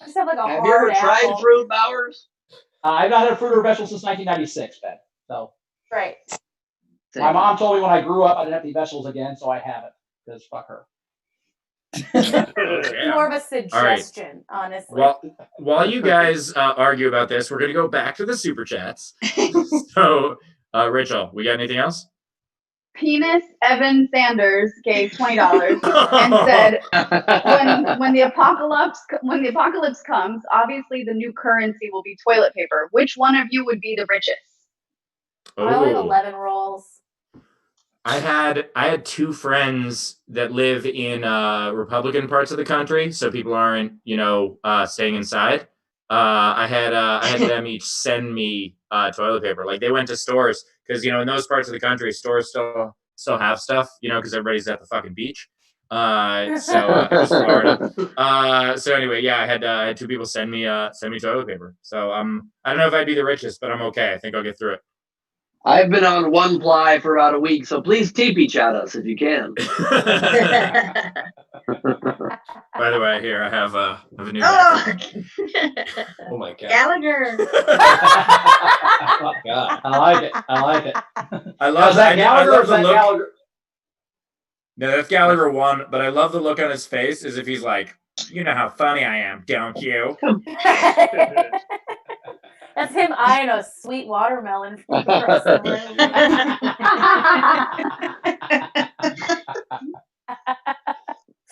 Just have like a Have you ever hard tried apple. fruit, Bowers? I've not had a fruit or vegetable since 1996, Ben. So Right. my mom told me when I grew up I didn't have to eat vegetables again, so I haven't. Because fuck her. Yeah. More of a suggestion, honestly. Well, while you guys argue about this, we're going to go back to the super chats. So, Rachel, we got anything else? Penis Evan Sanders gave $20 and said, when the apocalypse comes, obviously the new currency will be toilet paper. Which one of you would be the richest? I only have 11 rolls. I had 2 friends that live in Republican parts of the country, so people aren't, staying inside. I had them each send me toilet paper. Like they went to stores because in those parts of the country, stores still have stuff. Because everybody's at the fucking beach. So it was Florida. So anyway, yeah, I had two people send me toilet paper. So I don't know if I'd be the richest, but I'm okay. I think I'll get through it. I've been on one ply for about a week, so please teep each at us if you can. By the way, here I have a new. Oh my god. Gallagher. Oh my god. I like it. I love Is that I Gallagher love or is the that look. Gallagher? No, that's Gallagher 1, but I love the look on his face as if he's like, you know how funny I am, don't you? That's him eyeing a sweet watermelon from across the room.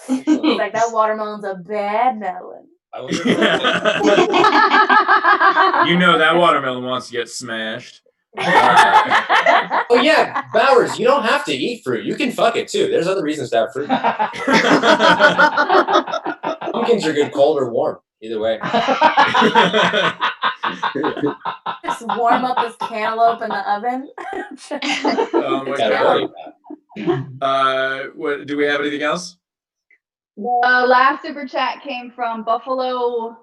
He's like, that watermelon's a bad melon. That watermelon wants to get smashed. Oh yeah, Bowers, you don't have to eat fruit. You can fuck it too. There's other reasons to have fruit. Pumpkins are good cold or warm. Either way. Just warm up this cantaloupe in the oven. Oh my god. What do we have anything else? The last super chat came from Buffalo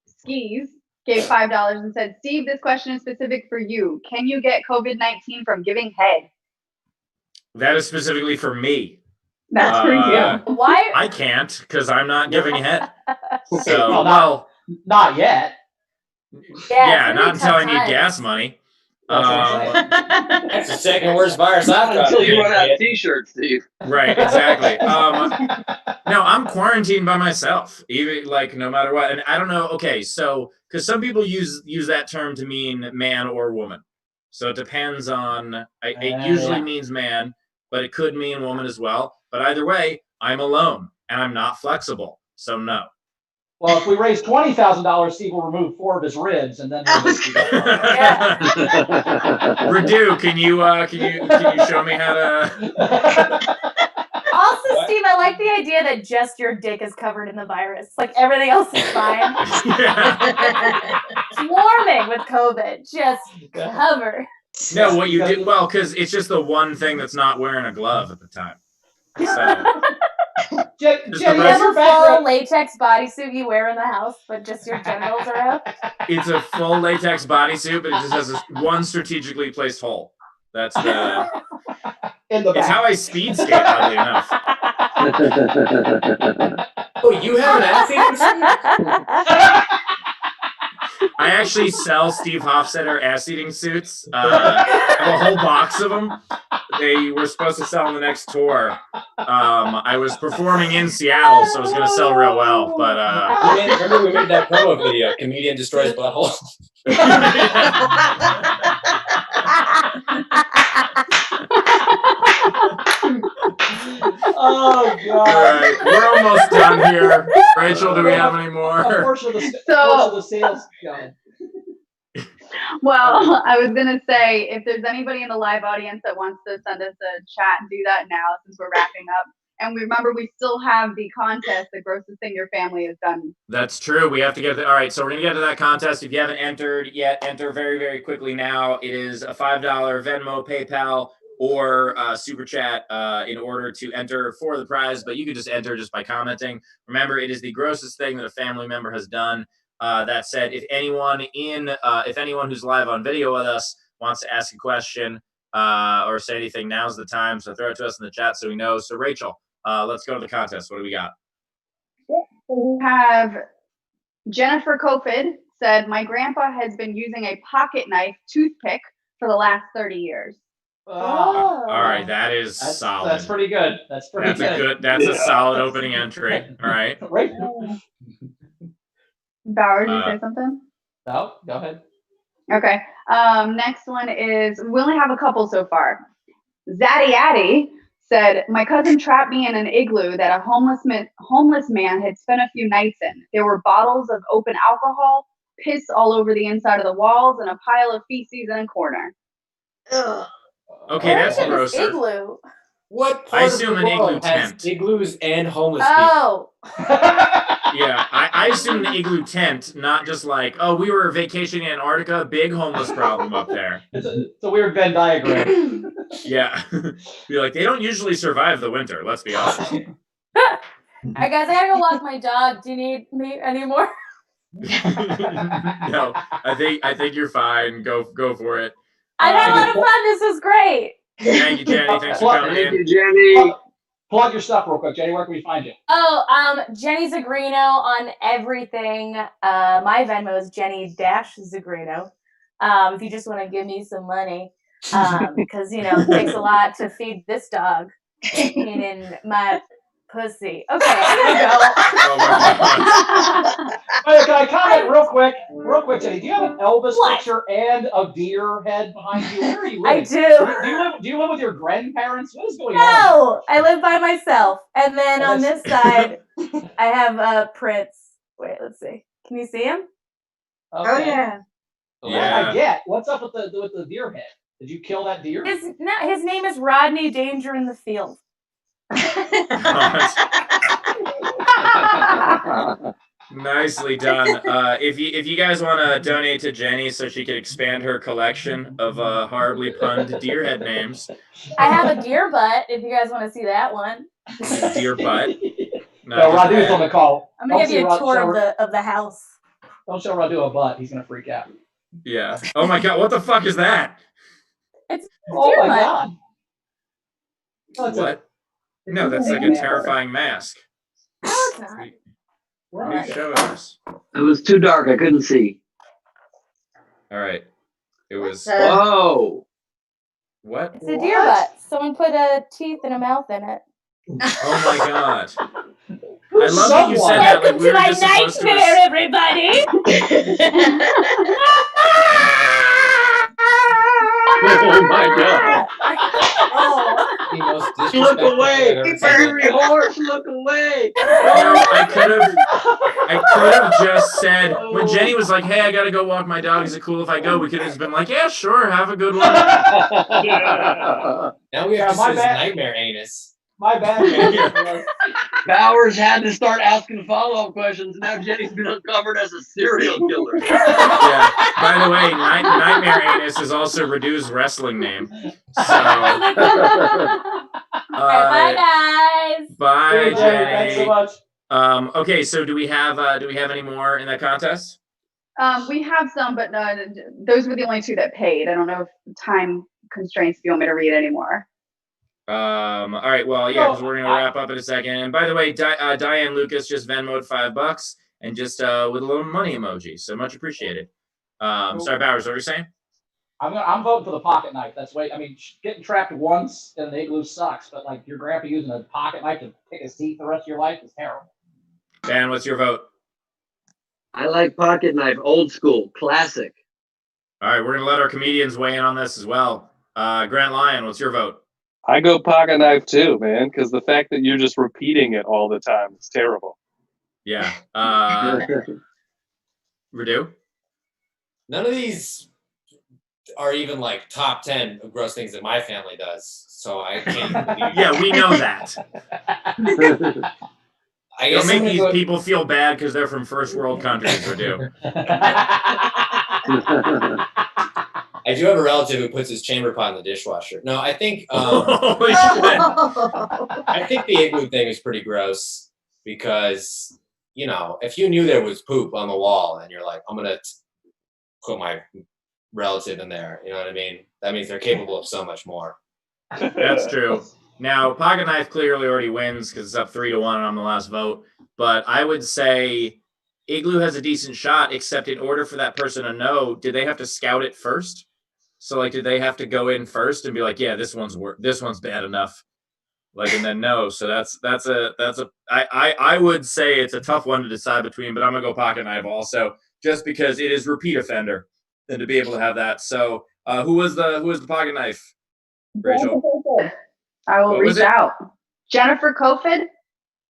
Skis. Gave $5 and said, Steve, this question is specific for you. Can you get COVID-19 from giving head? That is specifically for me. That's for you. Why? I can't because I'm not giving head. So, Well, not yet. Yeah, not until I need gas money. That's the second worst virus I've got. Until you run out of t-shirts, Steve. Right, exactly. No, I'm quarantined by myself, even no matter what. And I don't know. Okay, so because some people use that term to mean man or woman, so it depends on. It usually means man, but it could mean woman as well. But either way, I'm alone and I'm not flexible, so no. Well, if we raise $20,000, Steve will remove 4 of his ribs, and then. Radu, can you show me how to? Also, Steve, I like the idea that just your dick is covered in the virus. Like everything else is fine. Swarming with COVID, just covered. No, what you did because it's just the one thing that's not wearing a glove at the time. So. Do you have a full latex bodysuit you wear in the house, but just your genitals are out? It's a full latex bodysuit, but it just has one strategically placed hole. That's the. It's how I speed skate, oddly enough. Oh, you have an ass-eating suit? I actually sell Steve Hofstetter ass-eating suits. I have a whole box of them. They were supposed to sell on the next tour. I was performing in Seattle, so it was going to sell real well. But remember we made that promo video, Comedian Destroys Butthole? Oh god! All right, we're almost done here. Rachel, do we have any more? A portion of the sales going. Well, I was gonna say if there's anybody in the live audience that wants to send us a chat, do that now since we're wrapping up. And remember, we still have the contest, the grossest thing your family has done. That's true. We have to get all right. So we're gonna get to that contest. If you haven't entered yet, enter very, very quickly now. It is a $5 Venmo, PayPal, or super chat in order to enter for the prize. But you could just enter just by commenting. Remember, it is the grossest thing that a family member has done. That said, if anyone who's live on video with us wants to ask a question or say anything, now's the time. So throw it to us in the chat so we know. So Rachel, let's go to the contest. What do we got? We have Jennifer Kofid said, my grandpa has been using a pocket knife toothpick for the last 30 years. All right, that's solid. That's pretty good. That's a solid opening entry. All right. Right. Bowers, you say something? No, go ahead. Okay. Next one is, we only have a couple so far. Zaddy Addy said, my cousin trapped me in an igloo that a homeless man had spent a few nights in. There were bottles of open alcohol, piss all over the inside of the walls, and a pile of feces in a corner. Ugh. Okay, that's grosser. What I assume an igloo tent. Igloos and homeless people. Yeah, I assume the igloo tent, not just like, oh, we were vacationing in Antarctica, big homeless problem up there. It's a weird Venn diagram. Yeah. Be like, they don't usually survive the winter, let's be honest. All right, guys, I gotta go walk my dog. Do you need me anymore? No, I think you're fine. Go for it. I've had a lot of fun. This is great. Thank you, Jenny. Thanks for coming Thank in. you, Jenny. Plug your stuff real quick, Jenny. Where can we find you? Oh, Jenny Zigrino on everything. My Venmo is Jenny-Zigrino. If you just want to give me some money, because it takes a lot to feed this dog, meaning my pussy. Okay, I'm gonna go. Oh my God. Hey, can I comment real quick, Jenny? Do you have an Elvis picture and a deer head behind you? Where are you living? I do. Do you live with your grandparents? What is going on? No, I live by myself. And then on this side, I have Prince. Wait, let's see. Can you see him? Okay. Oh yeah. Yeah. I get. What's up with the deer head? Did you kill that deer? His name is Rodney Danger in the Field. Nicely done. If you guys want to donate to Jenny so she can expand her collection of horribly punned deer head names. I have a deer butt. If you guys want to see that one. Deer butt. No, Radu's on the call. I'm gonna give you a tour of the house. Don't show Radu a butt. He's gonna freak out. Yeah. Oh my God! What the fuck is that? It's Oh deer my butt. God. Oh, What? No, that's like a terrifying mask. No, it's not. What are you showing us? It was too dark. I couldn't see. All right. It was. Whoa. What? It's a deer butt. Someone put a teeth and a mouth in it. Oh my God. I love that you said that. Welcome Like we to were my just supposed nightmare, to. everybody. Oh my God. Oh. The most Look disrespectful away. thing I've ever seen. Furry horse, look away. No, I could have just said when Jenny was like, "Hey, I gotta go walk my dog. Is it cool if I go?" We could have just been like, "Yeah, sure. Have a good one." Now we have to my see his bad. nightmare anus. My bad. Bowers had to start asking follow-up questions. Now Jenny's been uncovered as a serial killer. Yeah. By the way, Nightmare Anus is also Radu's wrestling name. So, Bye, guys. bye, Hey, Jenny, thanks so Jenny. much. Okay, so do we have any more in that contest? We have some, but those were the only two that paid. I don't know if time constraints if you want me to read anymore. All right, well, yeah, because we're gonna wrap up in a second. And by the way, Diane Lucas just Venmoed $5 and just with a little money emoji, so much appreciated. Sorry, Bowers, what were you saying? I'm voting for the pocket knife. That's way. I mean, getting trapped once in an igloo sucks, but like your grandpa using a pocket knife to pick his teeth the rest of your life is terrible. Dan, what's your vote? I like pocket knife, old school, classic. All right, we're gonna let our comedians weigh in on this as well. Grant Lyon, what's your vote? I go pocket knife too, man, because the fact that you're just repeating it all the time is terrible. Yeah. Radu? None of these are even like top 10 of gross things that my family does. So I can't even believe Yeah, we know that. I Don't guess make these people feel bad because they're from first world countries, Radu. I do have a relative who puts his chamber pot in the dishwasher. No, I think Holy shit. I think the igloo thing is pretty gross because, you know, if you knew there was poop on the wall and you're like, I'm going to put my relative in there, you know what I mean? That means they're capable of so much more. That's true. Now, pocket knife clearly already wins because it's up 3-1 and I'm the last vote. But I would say igloo has a decent shot, except in order for that person to know, did they have to scout it first? So, like, did they have to go in first and be like, yeah, this one's bad enough, like, and then no. So I would say it's a tough one to decide between, but I'm gonna go pocket knife also, just because it is repeat offender, than to be able to have that. So, who was the pocket knife? Rachel. I will What was reach it? out. Jennifer Kofid.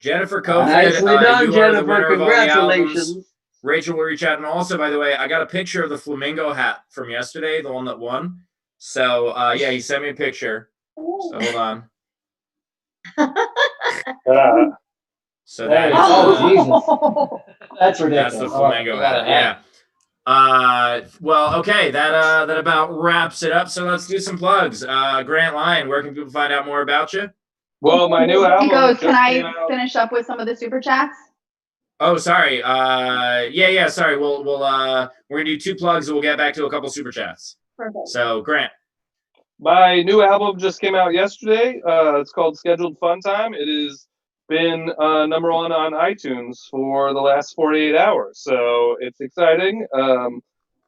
Jennifer Kofid, Nicely done, you are the Jennifer. winner of all the albums. Congratulations. Rachel will reach out. And also, by the way, I got a picture of the flamingo hat from yesterday, the one that won. So, yeah, he sent me a picture. So, hold on. So that is, Oh, Jesus. That's ridiculous. that's the flamingo hat. Yeah. Well, okay, that about wraps it up. So let's do some plugs. Grant Lyon, where can people find out more about you? Well, my new album. Goes, just can came I out. finish up with some of the super chats? Oh, sorry. Yeah. Sorry. We're gonna do 2 plugs and we'll get back to a couple super chats. Perfect. So Grant. My new album just came out yesterday. It's called Scheduled Fun Time. It has been number 1 on iTunes for the last 48 hours. So it's exciting.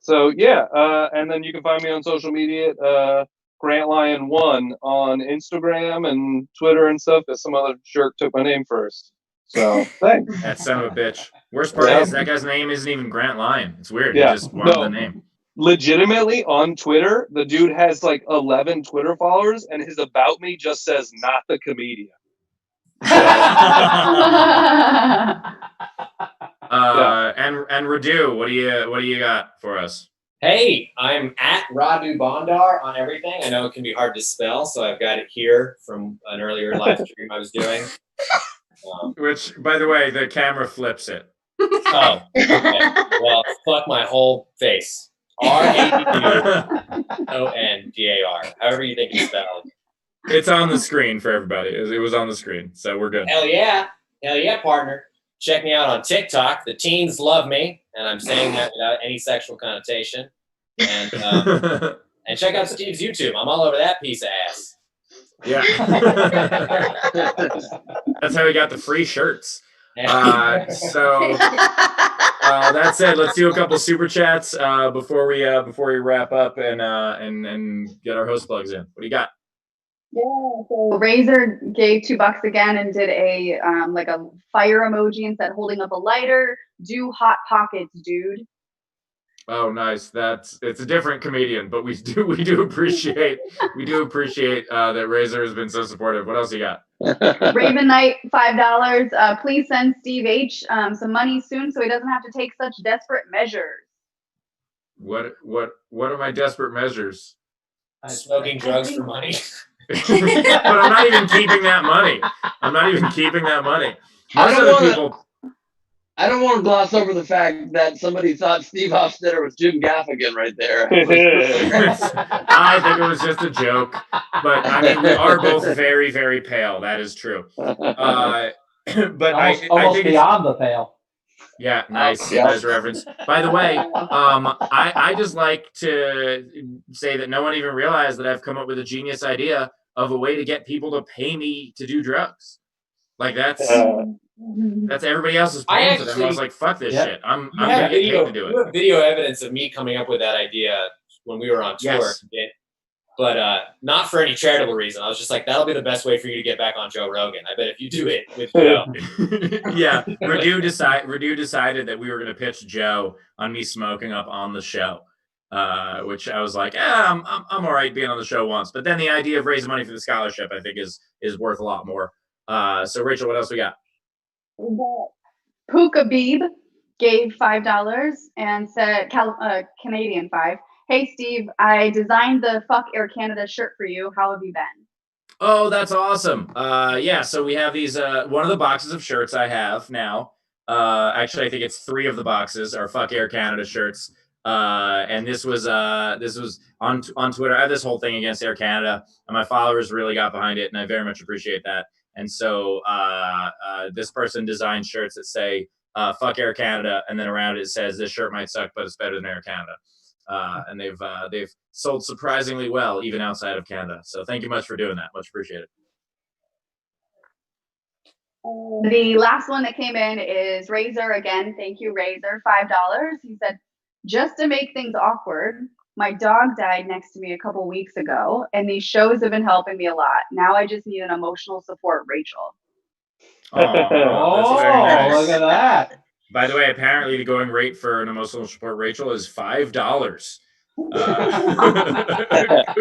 So yeah, and then you can find me on social media at Grant Lyon 1 on Instagram and Twitter and stuff, because some other jerk took my name first. So thanks. That son of a bitch. Worst part is that guy's name isn't even Grant Lyon. It's weird. Yeah. He just wanted the name. Legitimately on Twitter, the dude has like 11 Twitter followers, and his about me just says "not the comedian." And Radu, what do you got for us? Hey, I'm at Radu Bondar on everything. I know it can be hard to spell, so I've got it here from an earlier live stream I was doing. Which, by the way, the camera flips it. Oh, okay. Well, fuck my whole face. RADUONDAR, however you think it's spelled. It's on the screen for everybody. It was on the screen, so we're good. Hell yeah, partner. Check me out on TikTok. The teens love me, and I'm saying that without any sexual connotation. And check out Steve's YouTube. I'm all over that piece of ass. Yeah. That's how we got the free shirts. So that said, let's do a couple super chats before we wrap up and get our host plugs in. What do you got? Yeah, so Razor gave $2 again and did a like a fire emoji and said holding up a lighter. Do hot pockets, dude. Oh, nice. It's a different comedian, but we do appreciate that Razor has been so supportive. What else you got? Raven Knight, $5. Please send Steve H some money soon so he doesn't have to take such desperate measures. What are my desperate measures? Smoking drugs for money. But I'm not even keeping that money. Most of the people. I don't want to gloss over the fact that somebody thought Steve Hofstetter was Jim Gaffigan right there. I think it was just a joke, but I mean, we are both very, very pale. That is true. But Almost I think beyond the pale. Yeah, nice reference. By the way, I just like to say that no one even realized that I've come up with a genius idea of a way to get people to pay me to do drugs. Like that's everybody else's paying for them. I was like, fuck this shit. I'm gonna get paid to do it. You have video evidence of me coming up with that idea when we were on tour. Yes. But not for any charitable reason. I was just like, that'll be the best way for you to get back on Joe Rogan. I bet if you do it with Joe. Yeah, Radu decided that we were going to pitch Joe on me smoking up on the show, which I was like, I'm all right being on the show once. But then the idea of raising money for the scholarship, I think, is worth a lot more. So Rachel, what else we got? Puka Beeb gave $5 and said Canadian 5. Hey Steve, I designed the Fuck Air Canada shirt for you. How have you been? Oh, that's awesome. Yeah, so we have these one of the boxes of shirts I have now. Actually, I think it's 3 of the boxes are Fuck Air Canada shirts. And this was on Twitter. I have this whole thing against Air Canada, and my followers really got behind it, and I very much appreciate that. And so this person designed shirts that say Fuck Air Canada, and then around it says this shirt might suck, but it's better than Air Canada. And they've sold surprisingly well even outside of Canada. So thank you much for doing that. Much appreciated. The last one that came in is Razor again. Thank you, Razor. $5. He said, just to make things awkward, my dog died next to me a couple weeks ago, and these shows have been helping me a lot. Now I just need an emotional support, Rachel. Oh, that's very nice. Look at that. By the way, apparently the going rate for an emotional support Rachel is $5,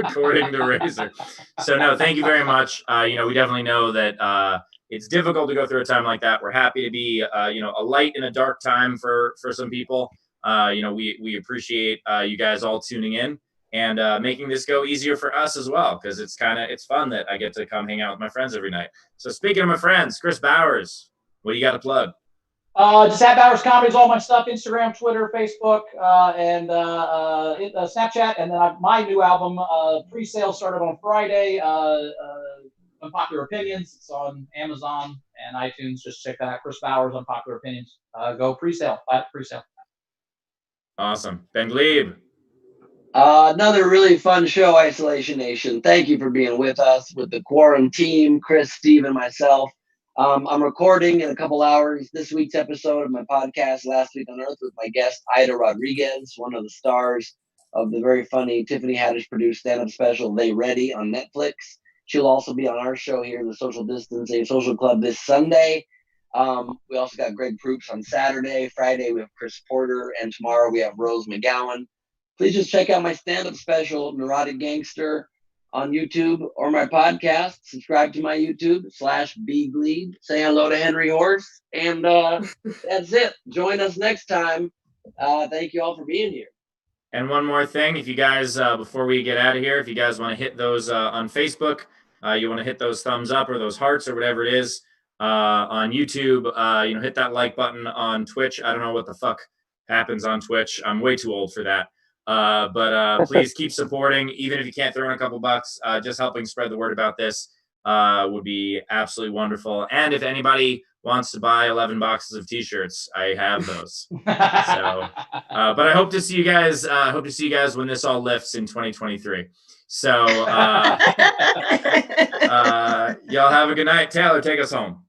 according to Razor. So no, thank you very much. We definitely know that it's difficult to go through a time like that. We're happy to be, a light in a dark time for some people. We appreciate you guys all tuning in and making this go easier for us as well, because it's fun that I get to come hang out with my friends every night. So speaking of my friends, Chris Bowers, What do you got to plug? Just at Bowers Comedy is all my stuff: Instagram, Twitter, Facebook, and Snapchat. And then my new album, pre-sale started on Friday. Unpopular Opinions. It's on Amazon and iTunes. Just check that out. Chris Bowers, Unpopular Opinions. Go pre-sale. Buy it pre-sale. Awesome. Ben Gleib. Another really fun show, Isolation Nation. Thank you for being with us, with the Quarantine, Chris, Steve, and myself. I'm recording in a couple hours this week's episode of my podcast, Last Week on Earth, with my guest, Ida Rodriguez, one of the stars of the very funny Tiffany Haddish-produced stand-up special, They Ready, on Netflix. She'll also be on our show here, the Social Distancing Social Club, this Sunday. We also got Greg Proops on Saturday. Friday, we have Chris Porter. And tomorrow, we have Rose McGowan. Please just check out my stand-up special, Neurotic Gangster, on YouTube, or my podcast. Subscribe to my YouTube, /BGleib. Say hello to Henry Horse. And that's it. Join us next time. Thank you all for being here. And one more thing, if you guys, before we get out of here, if you guys want to hit those on Facebook, you want to hit those thumbs up or those hearts or whatever it is on YouTube, hit that like button on Twitch. I don't know what the fuck happens on Twitch. I'm way too old for that. But please keep supporting, even if you can't throw in a couple bucks. Just helping spread the word about this would be absolutely wonderful. And if anybody wants to buy 11 boxes of t-shirts, I have those. So, but I hope to see you guys. When this all lifts in 2023. So, y'all have a good night. Taylor, take us home.